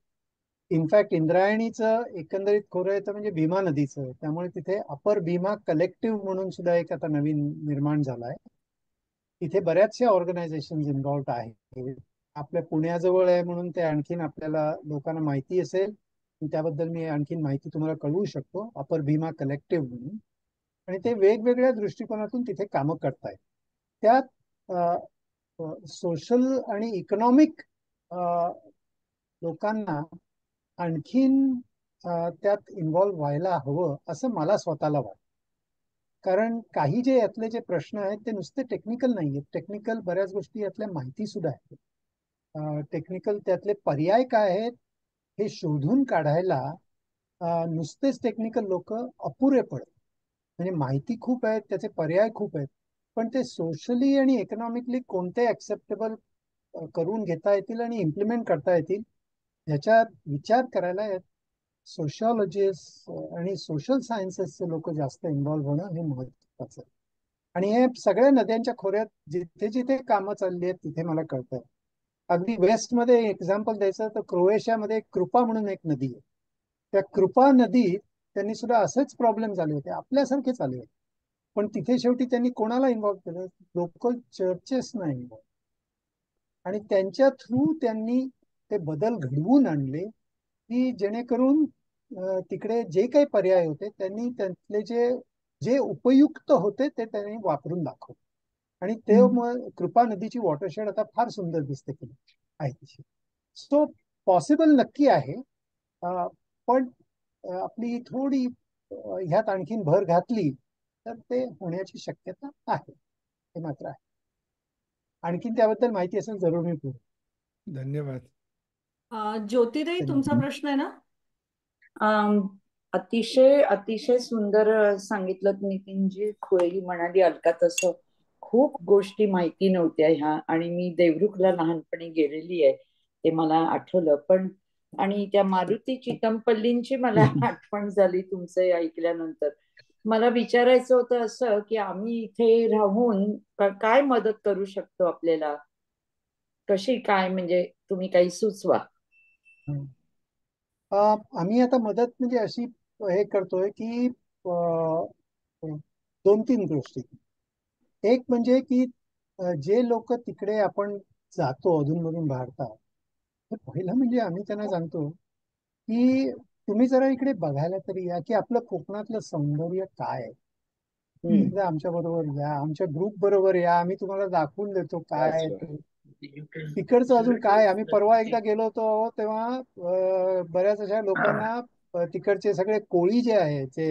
इनफॅक्ट इंद्रायणीचं एकंदरीत खोरं येतं म्हणजे भीमा नदीचं, त्यामुळे तिथे अपर भीमा कलेक्टिव्ह म्हणून सुद्धा एक आता नवीन निर्माण झाला आहे. तिथे बऱ्याचशा ऑर्गनायझेशन इन्व्हॉल्ड आहेत. आपल्या पुण्याजवळ आहे म्हणून ते आणखीन आपल्याला लोकांना माहिती असेल, त्याबद्दल मी आणखीन माहिती तुम्हाला कळवू शकतो. अपर भीमा कलेक्टिव्ह म्हणून, आणि ते वेगवेगळ्या दृष्टिकोनातून तिथे कामं करतायत. त्यात सोशल आणि इकॉनॉमिक लोकांना आणखीन त्यात इन्व्हॉल्व्ह व्हायला हवं असं मला स्वतःला वाटतं. कारण काही जे यातले जे प्रश्न आहेत ते नुसते टेक्निकल नाही आहेत. टेक्निकल बऱ्याच गोष्टी यातल्या माहिती सुद्धा आहेत. टेक्निकल त्यातले पर्याय काय आहेत हे शोधून काढायला नुसतेच टेक्निकल लोक अपुरे पडत. म्हणजे माहिती खूप आहे, त्याचे पर्याय खूप आहेत, पण ते सोशली आणि इकॉनॉमिकली कोणते ऍक्सेप्टेबल करून घेता येतील आणि इम्प्लिमेंट करता येतील याच्यात विचार करायला सोशॉलॉजिस्ट आणि सोशल सायन्सेसचे लोक जास्त इन्व्हॉल्व्ह होणं हे महत्वाचं आहे. आणि हे सगळ्या नद्यांच्या खोऱ्यात जिथे जिथे कामं चालली आहेत तिथे मला कळतं. अगदी वेस्टमध्ये एक्झाम्पल द्यायचं तर क्रोएशियामध्ये कृपा म्हणून एक नदी आहे. त्या कृपा नदीत त्यांनी सुद्धा असेच प्रॉब्लेम झाले होते, आपल्यासारखेच आले होते. पण तिथे शेवटी त्यांनी कोणाला इन्व्हॉल्व्ह केलं? लोकल चर्चेसना इन्व्हॉल्व्ह, आणि त्यांच्या थ्रू त्यांनी ते बदल घडवून आणले की जेणेकरून तिकडे जे काही पर्याय होते त्यांनी त्यातले जे जे उपयुक्त होते ते त्यांनी वापरून दाखवले. आणि ते कृपा नदीची वॉटरशेड आता फार सुंदर दिसते की आहे. सो पॉसिबल नक्की आहे. पण आपली थोडी ह्यात आणखीन भर घातली तर ते होण्याची शक्यता आहे, हे मात्र आहे. आणखीन त्याबद्दल माहिती असेल जरूर मी पुढे. धन्यवाद. ज्योतिताई, तुमचा प्रश्न आहे ना? अम, अतिशय अतिशय सुंदर सांगितलं नितीनजी. खोळी म्हणाली अलका तसं खूप गोष्टी माहिती नव्हत्या ह्या, आणि मी देवरुखला लहानपणी गेलेली आहे ते मला आठवलं. पण आणि त्या मारुती चितमपल्लींची मला आठवण झाली तुमचं ऐकल्यानंतर. मला विचारायचं होतं असं की आम्ही इथे राहून काय मदत करू शकतो आपल्याला, कशी काय, म्हणजे तुम्ही काही सुचवा. आम्ही आता मदत म्हणजे अशी हे करतोय की दोन तीन गोष्टी. एक म्हणजे की जे लोक तिकडे आपण जातो अधूनमधून भारतात, तर पहिलं म्हणजे आम्ही त्यांना सांगतो की तुम्ही जरा इकडे बघायला तरी या की आपलं कोकणातलं सौंदर्य काय आहे. एकदा आमच्या बरोबर या, आमच्या ग्रुप बरोबर या, आम्ही तुम्हाला दाखवून देतो काय आहे ते. तिकडचं अजून काय. आम्ही परवा एकदा गेलो होतो तेव्हा बऱ्याच अशा लोकांना तिकडचे सगळे कोळी जे आहे जे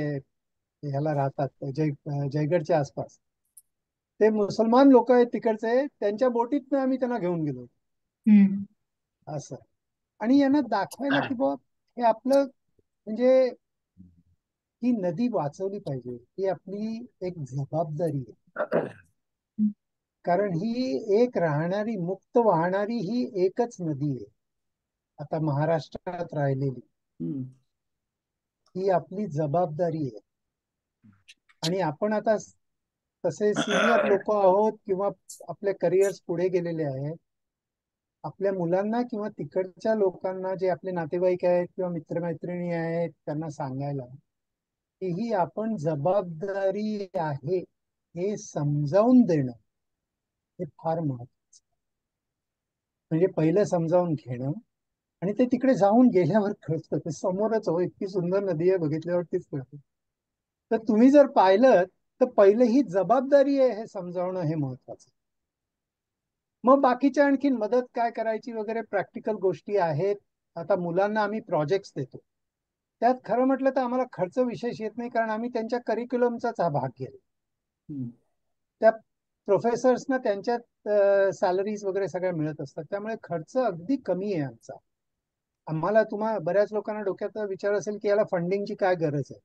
ह्याला राहतात जयगडच्या आसपास, ते मुसलमान लोक आहेत तिकडचे, त्यांच्या बोटीतनं आम्ही त्यांना घेऊन गेलो असं. आणि यांना दाखवायला की बा हे आपलं म्हणजे ही नदी वाचवली पाहिजे, ही आपली एक जबाबदारी आहे. कारण ही एक राहणारी मुक्त वाहणारी ही एकच नदी आहे आता महाराष्ट्रात राहिलेली. ही आपली जबाबदारी आहे. आणि आपण आता तसे सिनियर लोक आहोत किंवा आपले करिअर्स पुढे गेलेले आहेत, आपल्या मुलांना किंवा तिकडच्या लोकांना, जे आपले नातेवाईक आहेत किंवा मित्रमैत्रिणी आहेत, त्यांना सांगायला की ही आपण जबाबदारी आहे हे समजावून देणं हे फार महत्वाचं. म्हणजे पहिलं समजावून घेणं, आणि ते तिकडे जाऊन गेल्यावर कळतं. ते समोरच हो, इतकी सुंदर नदी आहे, बघितल्यावरतीच कळतं. तर तुम्ही जर पाहिलं तर पहिलं ही जबाबदारी आहे हे समजावणं हे महत्वाचं. मग बाकीच्या आणखीन मदत काय करायची वगैरे प्रॅक्टिकल गोष्टी आहेत. आता मुलांना आम्ही प्रोजेक्ट्स देतो, त्यात खरं म्हटलं तर आम्हाला खर्च विशेष येत नाही, कारण आम्ही त्यांच्या करिक्युलमचाच हा भाग घेतो. त्या प्रोफेसर्सना त्यांच्या सॅलरीज वगैरे सगळ्या मिळत असतात, त्यामुळे खर्च अगदी कमी आहे आमचा. आम्हाला बऱ्याच लोकांना डोक्यात विचार असेल की याला फंडिंगची काय गरज आहे.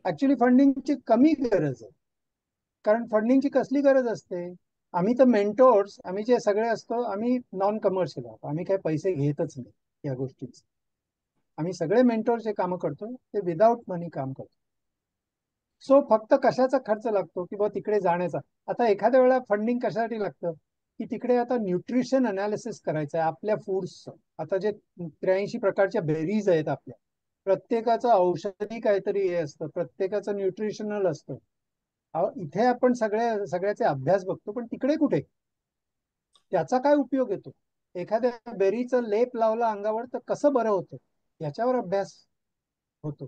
ऍक्च्युली फंडिंगची कमी गरज आहे. कारण फंडिंगची कसली गरज असते, आम्ही तर मेंटोर्स, आम्ही जे सगळे असतो आम्ही नॉन कमर्शियल आहोत, आम्ही काही पैसे घेतच नाही या गोष्टीच. आम्ही सगळे मेंटोर जे कामं करतो ते विदाऊट मनी काम करतो. सो फक्त कशाचा खर्च लागतो की तिकडे जाण्याचा. आता एखाद्या वेळेला फंडिंग कशासाठी लागतं की तिकडे आता न्यूट्रिशन अनालिसिस करायचं आहे आपल्या फूड्सचं. आता जे 83 प्रकारच्या बेरीज आहेत आपल्या, प्रत्येकाचं औषधी काहीतरी हे असतं, प्रत्येकाचं न्यूट्रिशनल असतं. इथे आपण सगळ्याचे अभ्यास बघतो, पण तिकडे कुठे त्याचा काय उपयोग येतो. एखाद्या बेरीचं लेप लावला अंगावर तर कसं बरं होतं याच्यावर अभ्यास होतो.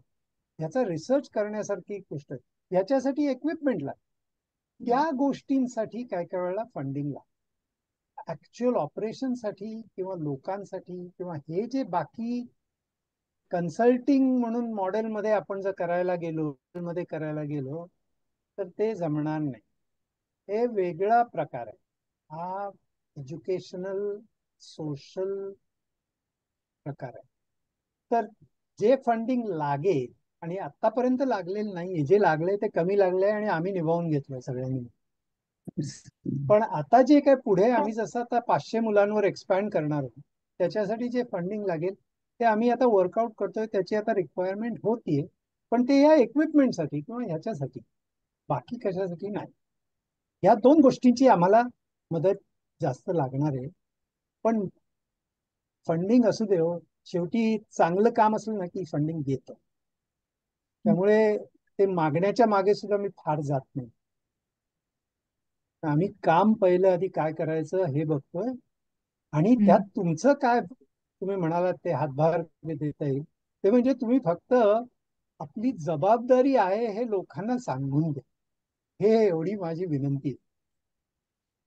याचा रिसर्च करण्यासारखी गोष्ट आहे. याच्यासाठी इक्विपमेंट लागते. त्या गोष्टींसाठी काय काय वेळेला फंडिंग लागतं. ऍक्च्युअल ऑपरेशनसाठी किंवा लोकांसाठी किंवा हे जे बाकी कन्सल्टिंग म्हणून मॉडेलमध्ये आपण जर करायला गेलो तर ते जमणार नाही. हे वेगळा प्रकार आहे. हा एज्युकेशनल सोशल प्रकार आहे. तर जे फंडिंग लागेल, आणि आतापर्यंत लागलेलं नाहीये, जे लागले ते कमी लागले आणि आम्ही निभावून घेतलंय सगळ्यांनी. पण आता जे काय पुढे आम्ही जसं आता 500 मुलांवर एक्सपॅन्ड करणार आहोत, त्याच्यासाठी जे फंडिंग लागेल ते आम्ही आता वर्कआउट करतोय. त्याची आता रिक्वायरमेंट होतीये, पण ते या इक्विपमेंटसाठी किंवा ह्याच्यासाठी, बाकी कशासाठी नाही. या 2 गोष्टींची आम्हाला मदत जास्त लागणार आहे. पण फंडिंग असू दे हो, शेवटी चांगलं काम असलं ना की फंडिंग देतं. त्यामुळे ते मागण्याच्या मागे सुद्धा मी फार जात नाही. आम्ही काम पहिलं आधी काय करायचं हे बघतोय, आणि त्यात तुमचं काय, तुम्ही म्हणालात ते हातभार देता येईल ते म्हणजे तुम्ही फक्त आपली जबाबदारी आहे हे लोकांना सांगून द्या. हे एवढी माझी विनंती आहे.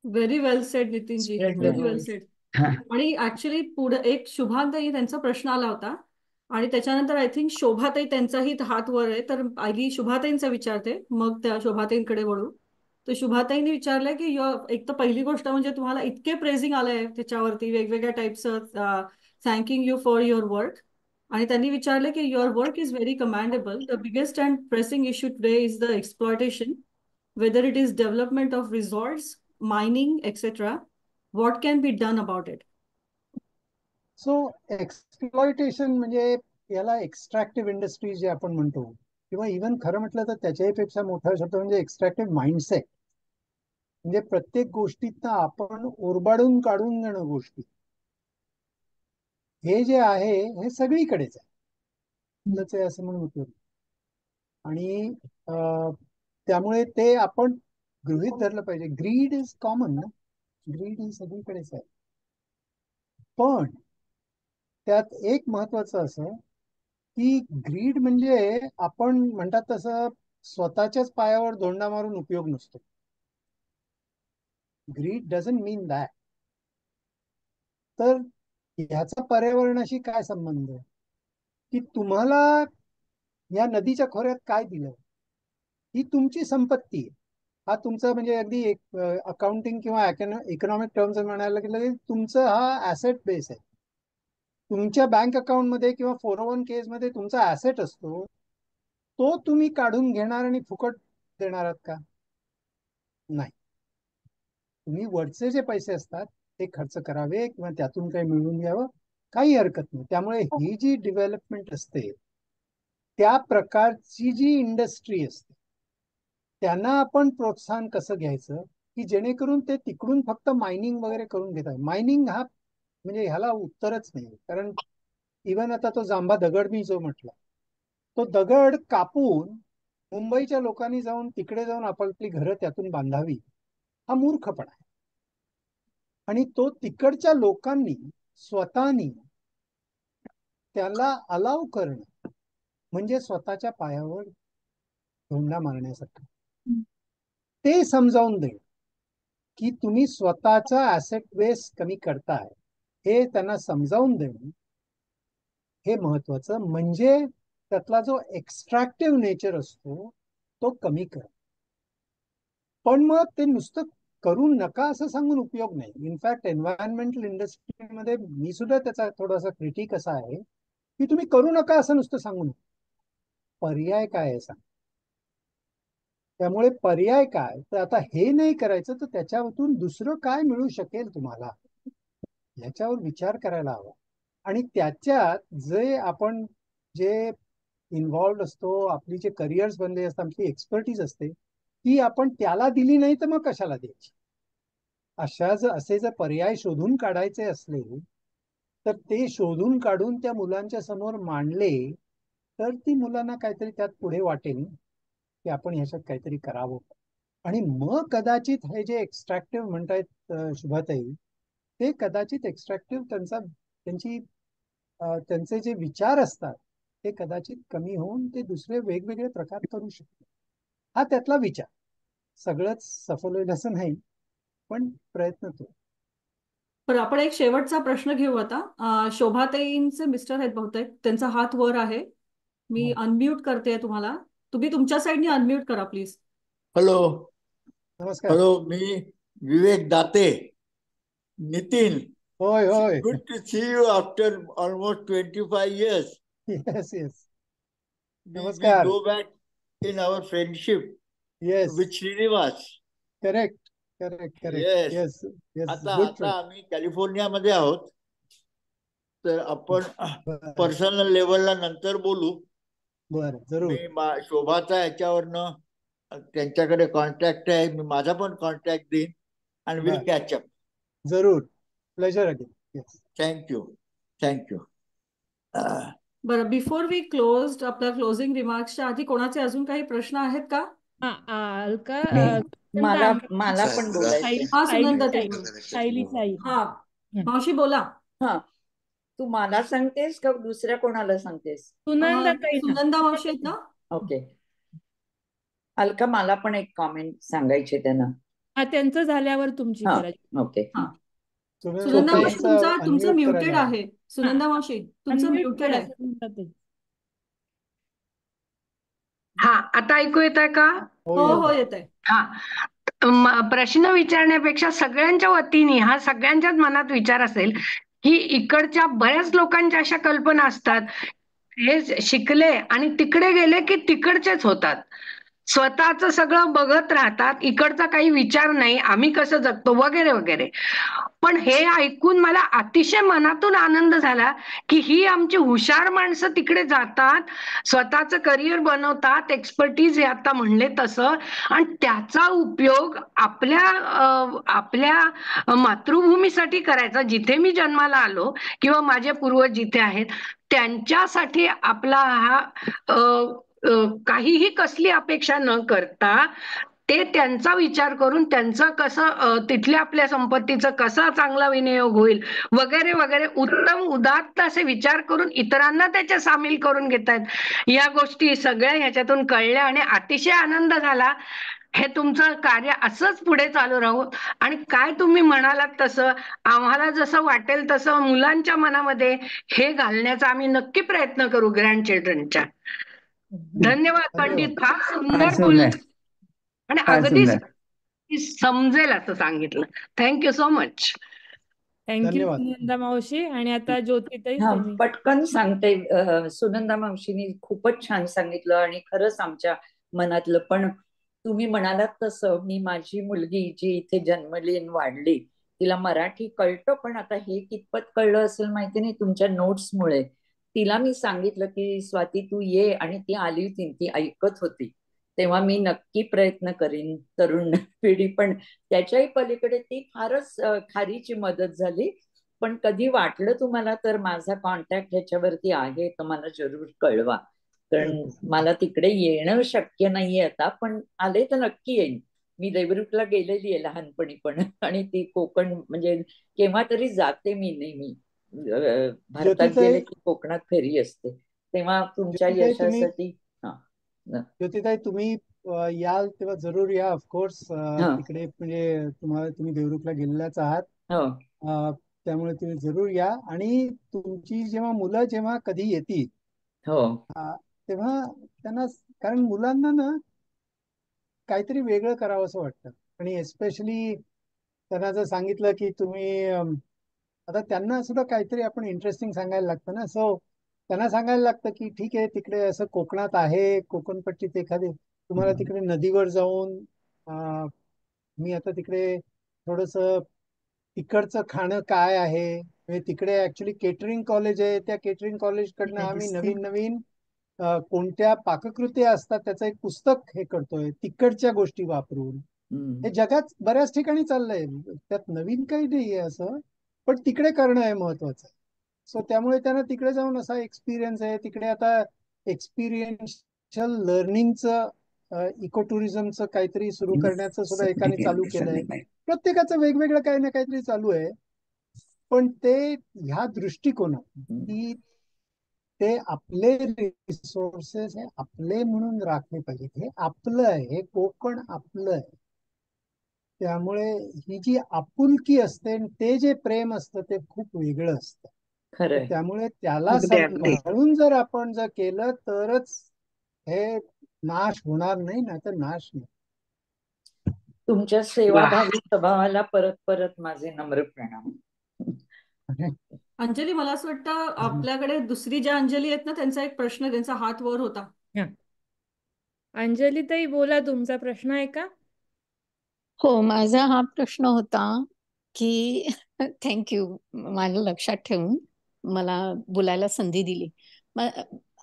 व्हेरी वेल सेड नितीनजी, व्हेरी वेल सेड. आणि ऍक्च्युली पुढे एक शुभांताई त्यांचा प्रश्न आला होता, आणि त्याच्यानंतर आय थिंक शोभाताई त्यांचाही हात वर आहे, तर आधी शुभाताईंचा विचारते, मग त्या शोभाताईंकडे वळू. तर शुभाताईंनी विचारलंय की एक तर पहिली गोष्ट म्हणजे तुम्हाला इतके प्रेझिंग आलंय त्याच्यावरती वेगवेगळ्या टाईपचं, thanking you for your work. आणि त्यांनी विचारलं की your work is very commendable. The biggest and pressing issue today is the exploitation, whether it is development of resorts, mining, etc. What can be done about it? So exploitation म्हणजे याला एक्स्ट्रॅक्टिव्ह industry जे आपण म्हणतो, किंवा even खरं म्हटलं तर त्याच्याही पेक्षा मोठा शब्द म्हणजे एक्स्ट्रॅक्टिव्ह माइंडसेट. म्हणजे प्रत्येक गोष्टीत आपण ओरबाडून काढून घेणं गोष्टी, हे जे आहे हे सगळीकडेच आहे असं म्हणून उपयोग. आणि त्यामुळे ते आपण गृहीत धरलं पाहिजे. ग्रीड इज कॉमन ना, ग्रीड ही सगळीकडेच आहे. पण त्यात एक महत्वाचं असं की ग्रीड म्हणजे आपण म्हणतात तसं स्वतःच्याच पायावर धोंडा मारून उपयोग नसतो. Greed doesn't mean that. तर ह्याचा पर्यावरणाशी काय संबंध आहे की तुम्हाला या नदीच्या खोऱ्यात काय दिलं, ही तुमची संपत्ती आहे. हा तुमचा म्हणजे अगदी एक अकाउंटिंग किंवा इकॉनॉमिक टर्म्स म्हणायला गेलं की तुमचं हा ऍसेट बेस आहे. तुमच्या बँक अकाउंटमध्ये किंवा 401 मध्ये तुमचा ऍसेट असतो, तो तुम्ही काढून घेणार आणि फुकट देणार आहात का? नाही. तुम्ही वरचे जे पैसे असतात ते खर्च करावे किंवा त्यातून काही मिळवून घ्यावं, काही हरकत नाही. त्यामुळे ही जी डेव्हलपमेंट असते, त्या प्रकारची जी इंडस्ट्री असते, त्यांना आपण प्रोत्साहन कसं घ्यायचं की जेणेकरून ते तिकडून फक्त मायनिंग वगैरे करून घेतात. मायनिंग हा म्हणजे ह्याला उत्तरच नाही. कारण इव्हन आता तो जांभा दगड मी जो म्हटला, तो दगड कापून मुंबईच्या लोकांनी जाऊन तिकडे जाऊन आपापली घरं त्यातून बांधावी, हा मूर्खपणा आहे. आणि तो तिकडच्या लोकांनी स्वतःनी त्याला अलाव करणं म्हणजे स्वतःच्या पायावर धोंडा मारण्यासारखं. ते समजावून देणं की तुम्ही स्वतःचा ऍसेट बेस कमी करताय, हे त्यांना समजावून देणं हे महत्वाचं. म्हणजे त्यातला जो एक्स्ट्रॅक्टिव्ह नेचर असतो तो कमी कर. पण मग ते नुसतं करू नका असं सांगून उपयोग नाही. इनफॅक्ट एन्व्हायरमेंटल इंडस्ट्रीमध्ये मी सुद्धा त्याचा थोडासा क्रिटिक असा आहे की तुम्ही करू नका असं नुसतं सांगू नका, पर्याय काय आहे सांग. त्यामुळे पर्याय काय, तर आता हे नाही करायचं तर त्याच्यातून दुसरं काय मिळू शकेल तुम्हाला, याच्यावर विचार करायला हवा. आणि त्याच्यात जे इन्व्हॉल्ड असतो, आपली जे करिअर्स बनले असतात, आपली एक्सपर्टीज असते, ती आपण त्याला दिली नाही तर मग कशाला द्यायची. असे जर पर्याय शोधून काढायचे असले तर ते शोधून काढून त्या मुलांच्या समोर मांडले तर ती मुलांना काहीतरी त्यात पुढे वाटेल की आपण ह्याच्यात काहीतरी करावं. आणि मग कदाचित हे जे एक्स्ट्रॅक्टिव्ह म्हणतायत शुभाताई, ते कदाचित एक्स्ट्रॅक्टिव्ह त्यांचे जे विचार असतात ते कदाचित कमी होऊन ते दुसरे वेगवेगळे प्रकार करू शकतात. हा त्यातला विचार. सगळंच सफल होईल असं नाही, पण प्रयत्न तो. पण आपण एक शेवटचा प्रश्न घेऊ आता. शोभाताईंचे मिस्टर आहेत बहुतेक, त्यांचा हात वर आहे. मी अनम्यूट करते तुम्हाला. तुम्ही तुमच्या साईडनी अनम्यूट करा प्लीज. हॅलो. नमस्कार. हॅलो, मी विवेक दाते. नितीन, होय होय. Good to see you after almost 25 years. Yes yes. We नमस्कार. go back in our friendship येस. with Srinivas. Correct correct correct. Yes. Yes yes. आता गुड आता आम्ही कॅलिफोर्नियामध्ये आहोत, तर आपण ट्रिप. पर्सनल लेवलला नंतर बोलू. बरं, जरूर. मी शोभाचा याच्यावरनं त्यांच्याकडे कॉन्टॅक्ट आहे, मी माझा पण कॉन्टॅक्ट देईन आणि विल बरं. Catch up. जरूर. Pleasure again. Yes. Thank you thank you. बरं, बिफोर वी क्लोज, आपल्या क्लोजिंग रिमार्क्सच्या आधी कोणाचे अजून काही प्रश्न आहेत का? अलका, मला पण बोलायचंय. हा, सुनंदा ताई. हा, मावशी बोला. हा, तू मला सांगतेस का दुसऱ्या कोणाला सांगतेस? सुनंदा मावशी आहेत ना? ओके. अलका, मला पण एक कॉमेंट सांगायचे त्यांना. त्यांचं झाल्यावर तुमची हा, करायची. ओके. हा, सुनंदा सुनंदा मावशी ताईंचा तुमचं unmute म्युटेड करायला. आहे. सुनंदा मावशी तुमचं Unmute म्युटेड करा, आहे. सुनंदा ताई. हा, आता ऐकू येत आहे का? हो हो, येत आहे. हा, प्रश्न विचारण्यापेक्षा सगळ्यांच्या वतीने हा सगळ्यांच्याच मनात विचार असेल की इकडच्या बऱ्याच लोकांच्या अशा कल्पना असतात, हे शिकले आणि तिकडे गेले की तिकडचेच होतात, स्वतःच सगळं बघत राहतात, इकडचा काही विचार नाही, आम्ही कसं जगतो वगैरे वगैरे. पण हे ऐकून मला अतिशय मनातून आनंद झाला की ही आमची हुशार माणसं तिकडे जातात, स्वतःचं करिअर बनवतात, एक्सपर्टीज हे आता म्हणले तसं, आणि त्याचा उपयोग आपल्या मातृभूमीसाठी करायचा, जिथे मी जन्माला आलो किंवा माझे पूर्वज जिथे आहेत त्यांच्यासाठी आपला हा काहीही कसली अपेक्षा न करता ते त्यांचा विचार करून त्यांचं कसं तिथल्या आपल्या संपत्तीचं कसा चांगला विनियोग होईल वगैरे वगैरे उत्तम उदात्त असे विचार करून इतरांना त्याच्या सामील करून घेत आहेत. या गोष्टी सगळ्या ह्याच्यातून कळल्या आणि अतिशय आनंद झाला. हे तुमचं कार्य असंच पुढे चालू राहू. आणि काय तुम्ही म्हणालात तसं आम्हाला जसं वाटेल तसं मुलांच्या मनामध्ये हे घालण्याचा आम्ही नक्की प्रयत्न करू, ग्रँड चिल्ड्रनच्या. धन्यवाद पंडित, फार सुंदर बोलले आणि अगदी समजेल असं सांगितलं. Thank you so much. Thank you Sunanda मावशी. आणि आता ज्योतिताई हा, तुम्ही. पटकन सांगते. सुनंदा मावशीनी खूपच छान सांगितलं आणि खरंच आमच्या मनातलं. पण तुम्ही म्हणालात तसं मी माझी मुलगी जी इथे जन्मली आणि वाढली, तिला मराठी कळतं, पण आता हे कितपत कळलं असेल माहिती नाही तुमच्या नोट्समुळे. तिला मी सांगितलं की स्वाती तू ये, आणि ती आली होती, ती ऐकत होती. तेव्हा मी नक्की प्रयत्न करीन. तरुण पिढी पण त्याच्याही पलीकडे ती फारच खारीची मदत झाली. पण कधी वाटलं तुम्हाला तर माझा कॉन्टॅक्ट ह्याच्यावरती आहे, तर मला जरूर कळवा. कारण मला तिकडे येणं शक्य नाहीये आता, पण आले तर नक्की येईन. मी देवरुखला गेलेली आहे लहानपणी पण, आणि ती कोकण म्हणजे केव्हा तरी जाते मी नेहमी. भारतात ज्योतिताई गेले की कोकणात फेरी असते, तेव्हा तुमच्या ज्योतिताई तुम्ही यशासाठी. हा ज्योतिताई तुम्ही याल तेव्हा जरूर या. ऑफकोर्स हा तिकडे म्हणजे तुम्ही देवरुखला गेलेलाच आहात. हो त्यामुळे तुम्ही जरूर या. आणि तुमची जेव्हा मुलं जेव्हा कधी येतील हो तेव्हा त्यांना, कारण मुलांना ना काहीतरी वेगळं करावं असं वाटतं. आणि एस्पेशली त्यांना जर सांगितलं की तुम्ही आता त्यांना सुद्धा काहीतरी आपण इंटरेस्टिंग सांगायला लागतं ना. सो त्यांना सांगायला लागतं की ठीक आहे, तिकडे असं कोकणात आहे, कोकणपट्टीत एखादी तुम्हाला तिकडे नदीवर जाऊन मी आता तिकडे थोडस तिकडचं खाणं काय आहे. म्हणजे तिकडे ऍक्च्युली केटरिंग कॉलेज आहे, त्या केटरिंग कॉलेजकडनं आम्ही नवीन नवीन कोणत्या पाककृती असतात त्याचं एक पुस्तक हे करतोय, तिकडच्या गोष्टी वापरून. हे जगात बऱ्याच ठिकाणी चाललंय, त्यात नवीन काही नाहीये असं, पण तिकडे करणं हे महत्वाचं आहे. सो त्यामुळे त्यांना तिकडे जाऊन असा एक्सपिरियन्स आहे. तिकडे आता एक्सपिरियन्शियल लर्निंगचं इको टुरिझमचं काहीतरी सुरू करण्याचं सुद्धा एकाने चालू केलंय. प्रत्येकाचं वेगवेगळं काही ना काहीतरी चालू आहे. पण ते ह्या दृष्टिकोनात की ते आपले रिसोर्सेस हे आपले म्हणून राखले पाहिजेत. हे आपलं आहे, हे कोकण आपलं आहे. त्यामुळे ही जी आपुलकी असते, ते जे प्रेम असतं ते खूप वेगळं असतं. खरंय. त्यामुळे त्याला अगदी अगदी सांभाळून जर आपण जर केलं तरच हे नाश होणार नाही, ना तर नाश नाही. तुमच्या वा सेवाभावी स्वभावाला परत परत माझे नम्र प्रणाम. अंजली, मला असं वाटतं आपल्याकडे दुसरी ज्या अंजली आहेत ना, त्यांचा एक प्रश्न, त्यांचा हात वर होता. अंजली ताई बोला, तुमचा प्रश्न आहे का? हो, माझा हा प्रश्न होता की थँक्यू माझ्या लक्षात ठेवून मला बोलायला संधी दिली.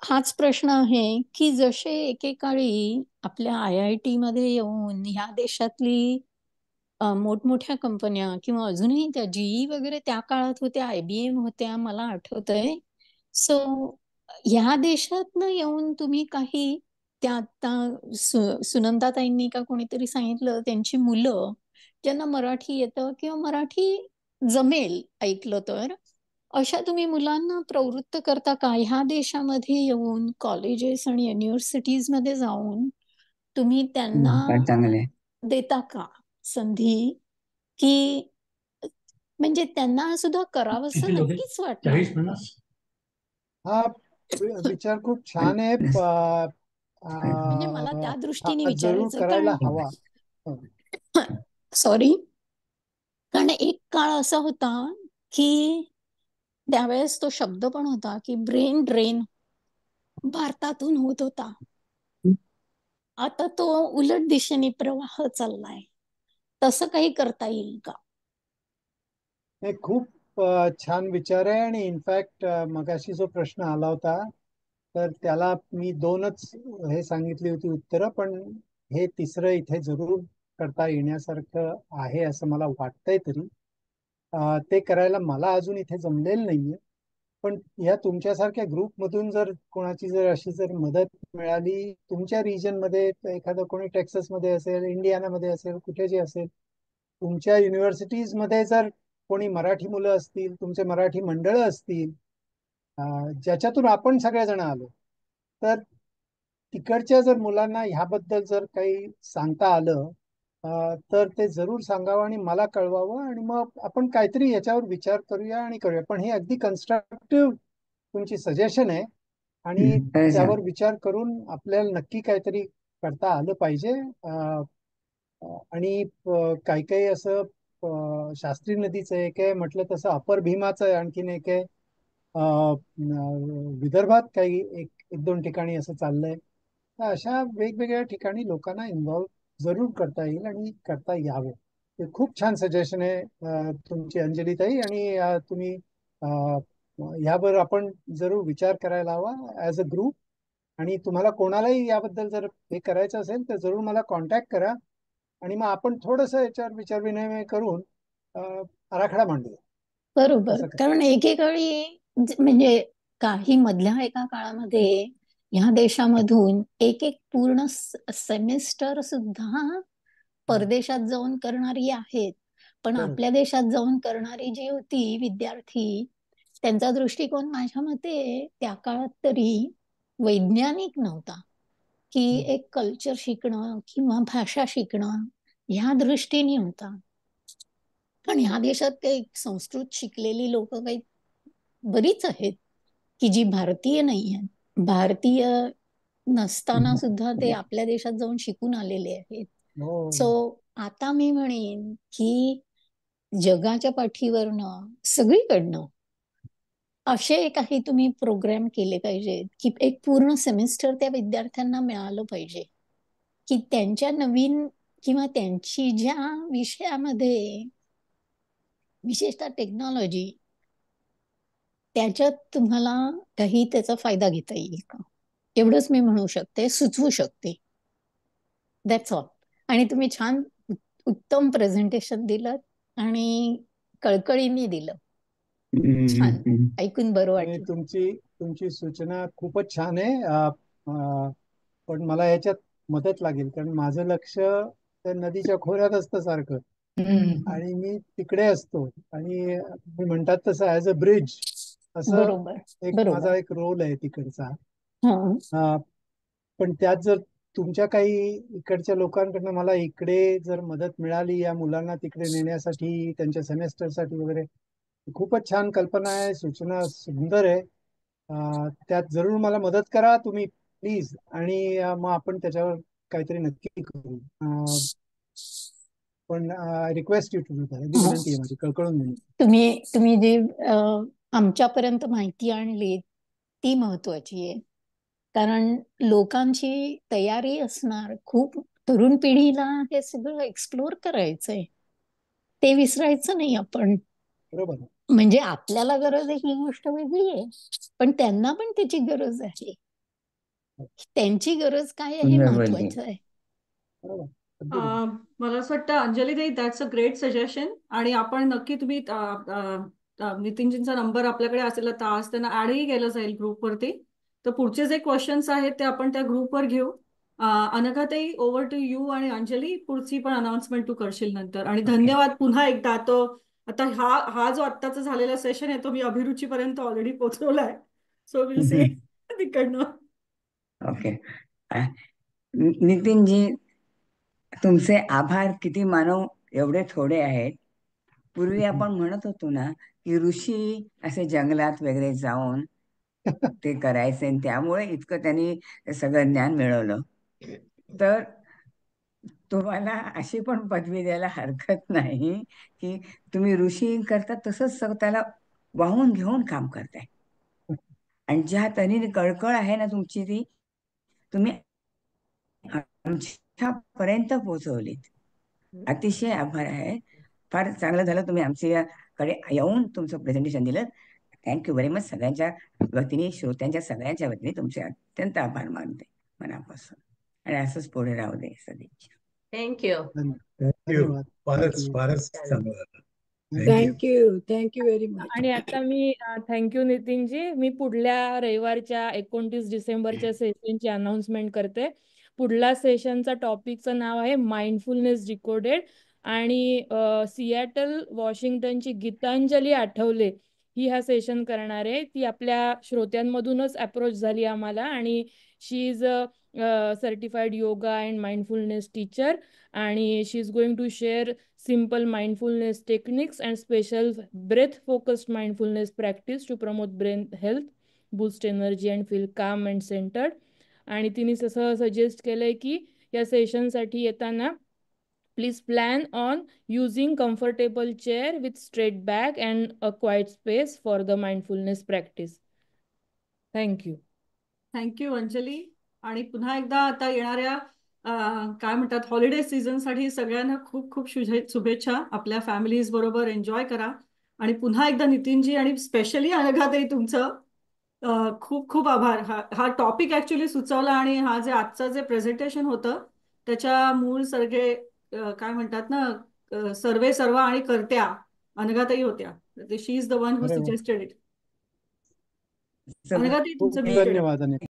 हाच प्रश्न आहे की जसे एकेकाळी आपल्या IIT मध्ये येऊन ह्या देशातली मोठमोठ्या कंपन्या किंवा अजूनही त्या GE वगैरे त्या काळात होत्या, IBM होत्या, मला आठवतंय. सो ह्या देशातनं येऊन तुम्ही काही त्या आता सुनंदाताईंनी का कोणीतरी सांगितलं, त्यांची मुलं ज्यांना मराठी येतं किंवा मराठी जमेल ऐकलं तर, अशा तुम्ही मुलांना प्रवृत्त करता का ह्या देशामध्ये येऊन कॉलेजेस आणि युनिव्हर्सिटीज मध्ये जाऊन तुम्ही त्यांना चांगले देता का संधी, की म्हणजे त्यांना सुद्धा करावंसं नक्कीच वाटणार? हा विचार खूप छान आहे. म्हणजे मला त्या दृष्टीने जरूर विचारायचं, करायला हवा. कारण सॉरी, कारण एक काळ असा होता की त्यावेळेस तो शब्द पण होता की ब्रेन ड्रेन भारतातून होत होता. आता तो उलट दिशेने प्रवाह चाललाय. तसं काही करता येईल का? हे खूप छान विचार आहे. आणि इनफॅक्ट मगाशी जो प्रश्न आला होता तर त्याला मी दोनच हे सांगितली होती उत्तरं, पण हे तिसरं इथे जरूर करता येण्यासारखं आहे असं मला वाटतंय. तरी ते करायला मला अजून इथे जमलेलं नाहीये. पण या तुमच्यासारख्या ग्रुपमधून जर कोणाची जर अशी जर मदत मिळाली तुमच्या रिजन मध्ये, एखादं कोणी टेक्सासमध्ये असेल, इंडियानामध्ये असेल, कुठे जे असेल, तुमच्या युनिव्हर्सिटीज मध्ये जर कोणी मराठी मुलं असतील, तुमचे मराठी मंडळ असतील, ज्याच्यातून आपण सगळेजण आलो, तर तिकडच्या जर मुलांना ह्याबद्दल जर काही सांगता आलं तर ते जरूर सांगावं आणि मला कळवावं. आणि मग आपण काहीतरी याच्यावर विचार करूया आणि करूया. पण हे अगदी कन्स्ट्रक्टिव्ह तुमची सजेशन आहे आणि त्यावर विचार करून आपल्याला नक्की काहीतरी करता आलं पाहिजे. आणि काही काही असं शास्त्री नदीचं एक आहे, म्हटलं तसं अपर भीमाचं आहे आणखीन एक आहे. विदर्भात काही एक दोन ठिकाणी असं चाललंय. तर अशा वेगवेगळ्या ठिकाणी लोकांना इन्व्हॉल्व जरूर करता येईल आणि करता यावं. ते खूप छान सजेशन आहे तुमची अंजलीताई. आणि तुम्ही ह्यावर आपण जरूर विचार करायला हवा ॲज अ ग्रुप. आणि तुम्हाला कोणालाही याबद्दल जर हे करायचं असेल तर जरूर मला कॉन्टॅक्ट करा आणि मग आपण थोडंसं याच्यावर विचारविनिमय करून आराखडा मांडूया. बरोबर. असं काय? कारण एकेकाळी म्हणजे काही मधल्या एका काळामध्ये ह्या देशामधून एक एक पूर्ण सेमिस्टर सुद्धा परदेशात जाऊन करणारी आहेत. पण बरोबर. आपल्या देशात जाऊन करणारी जी होती विद्यार्थी, त्यांचा दृष्टिकोन माझ्या मते त्या काळात तरी वैज्ञानिक नव्हता, की एक कल्चर शिकणं किंवा भाषा शिकणं ह्या दृष्टीने होता. पण ह्या देशात काही संस्कृत शिकलेली लोक काही बरीच आहेत की जी भारतीय नाही आहेत. भारतीय नसताना सुद्धा ते आपल्या देशात जाऊन शिकून आलेले आहेत. हो. सो आता मी म्हणेन की जगाच्या पाठीवरनं सगळीकडनं असे काही तुम्ही प्रोग्राम केले पाहिजेत की एक पूर्ण सेमिस्टर त्या विद्यार्थ्यांना मिळालं पाहिजे की त्यांच्या नवीन किंवा त्यांची ज्या विषयामध्ये विशेषतः टेक्नॉलॉजी त्याच्यात तुम्हाला काही त्याचा फायदा घेता येईल का, एवढंच मी म्हणू शकते, सुचवू शकते. That's all. आणि तुम्ही छान उत्तम प्रेझेंटेशन दिलं आणि कळकळीने दिलं. छान, ऐकून बरं आणि वाटलं. तुमची सूचना खूपच छान आहे. पण मला याच्यात मदत लागेल, कारण माझं लक्ष त्या नदीच्या खोऱ्यात असतं सारखं, आणि मी तिकडे असतो, आणि मी म्हणतात तसं ऍज अ ब्रिज असं बरोबर एक बरोबर. माझा एक रोल आहे तिकडचा. हा पण त्यात जर तुमच्या काही इकडच्या लोकांकडनं मला इकडे जर मदत मिळाली या मुलांना तिकडे नेण्यासाठी, त्यांच्या सेमेस्टरसाठी वगैरे, खूपच छान कल्पना आहे, सूचना सुंदर आहे. त्यात जरूर मला मदत करा तुम्ही प्लीज, आणि मग आपण त्याच्यावर काहीतरी नक्की करू. पण request you to do that. विनंती आहे माझी, कळकळून विनंती. तुम्ही जी आमच्यापर्यंत माहिती आणली ती महत्वाची आहे. कारण लोकांची तयारी असणार, खूप तरुण पिढीला हे सगळं एक्सप्लोर करायचंय, ते विसरायचं नाही आपण. बरोबर. म्हणजे आपल्याला गरज आहे ही गोष्ट वेगळी आहे, पण त्यांना पण त्याची गरज आहे. त्यांची गरज काय आहे हे महत्वाचं आहे. बरोबर. मला असं वाटतं अंजली ताई, दॅट्स अ ग्रेट सजेशन. आणि आपण नक्की, तुम्ही नितीनजींचा नंबर आपल्याकडे असेल तर आज त्यांना ऍडही केलं जाईल ग्रुपवरती. तर पुढचे जे क्वेश्चन्स आहेत ते आपण त्या ग्रुपवर घेऊ. अनघाताई, ओव्हर टू यू. आणि अंजली, पुढची पण अनाउन्समेंट तू करशील नंतर. आणि धन्यवाद पुन्हा एकदा. तो आता हा जो आत्ताचा झालेला सेशन आहे तो मी अभिरुचीपर्यंत ऑलरेडी पोहोचवलाय. सो विल सी तिकडनं. ओके. नितीनजी, तुमचे आभार किती मानव एवढे थोडे आहेत. पूर्वी आपण म्हणत होतो ना की ऋषी असे जंगलात वगैरे जाऊन ते करायचे, आणि त्यामुळे इतकं त्यांनी सगळं ज्ञान मिळवलं. तर तुम्हाला अशी पण पदवी द्यायला हरकत नाही की तुम्ही ऋषी करता तसंच त्याला वाहून घेऊन काम करताय. आणि ज्या तऱ्हेने कळकळ आहे ना तुमची, ती तुम्ही आमच्यापर्यंत पोहोचवलीत. अतिशय आभार आहे. फार चांगलं झालं तुम्ही आमच्याकडे येऊन तुमचं प्रेझेंटेशन दिलं. Thank you very much. सगळ्यांच्या वतीने, श्रोत्यांच्या सगळ्यांच्या वतीने तुमचे अत्यंत आभार मानते मनापासून. आणि असंच पुढे राहू दे सदिच्छा. थँक्यू. धन्यवाद. फारच चांगलं झालं. Thank you very much. आणि आता मी थँक्यू नितीनजी. मी पुढल्या रविवारच्या 29 डिसेंबरच्या सेशनची अनाउन्समेंट करते. पुढल्या सेशनचा टॉपिकचं नाव आहे माइंडफुलनेस डिकोडेड. आणि सिॲटल वॉशिंग्टनची गीतांजली आठवले ही हा सेशन करणार आहे. ती आपल्या श्रोत्यांमधूनच अप्रोच झाली आम्हाला, आणि she is a certified yoga and mindfulness teacher, आणि she is going to share simple mindfulness techniques and special breath focused mindfulness practice to promote brain health, boost energy and feel calm and centered. आणि तिने असं suggest केलंय की या सेशनसाठी येताना please plan on using comfortable chair with straight back and a quite space for the mindfulness practice. Thank you. Thank you Anjali. आणि पुन्हा एकदा आता येणाऱ्या काय म्हणतात हॉलिडे सीझनसाठी सगळ्यांना खूप खूप शुभेच्छा. आपल्या फॅमिलीज बरोबर एन्जॉय करा. आणि पुन्हा एकदा नितीनजी आणि स्पेशली अनघाताई, तुमचं खूप खूप आभार. हा टॉपिक ऍक्च्युली सुचवला, आणि हा जे आजचं जे प्रेझेंटेशन होतं त्याच्या मूळ सगळे काय म्हणतात ना सर्वे सर्वा आणि कर्त्या अनघाताई होत्या. शी इज द वन हू अरे वा. Suggested it. So, अनघाताई खूप तुमचं मी धन्यवाद.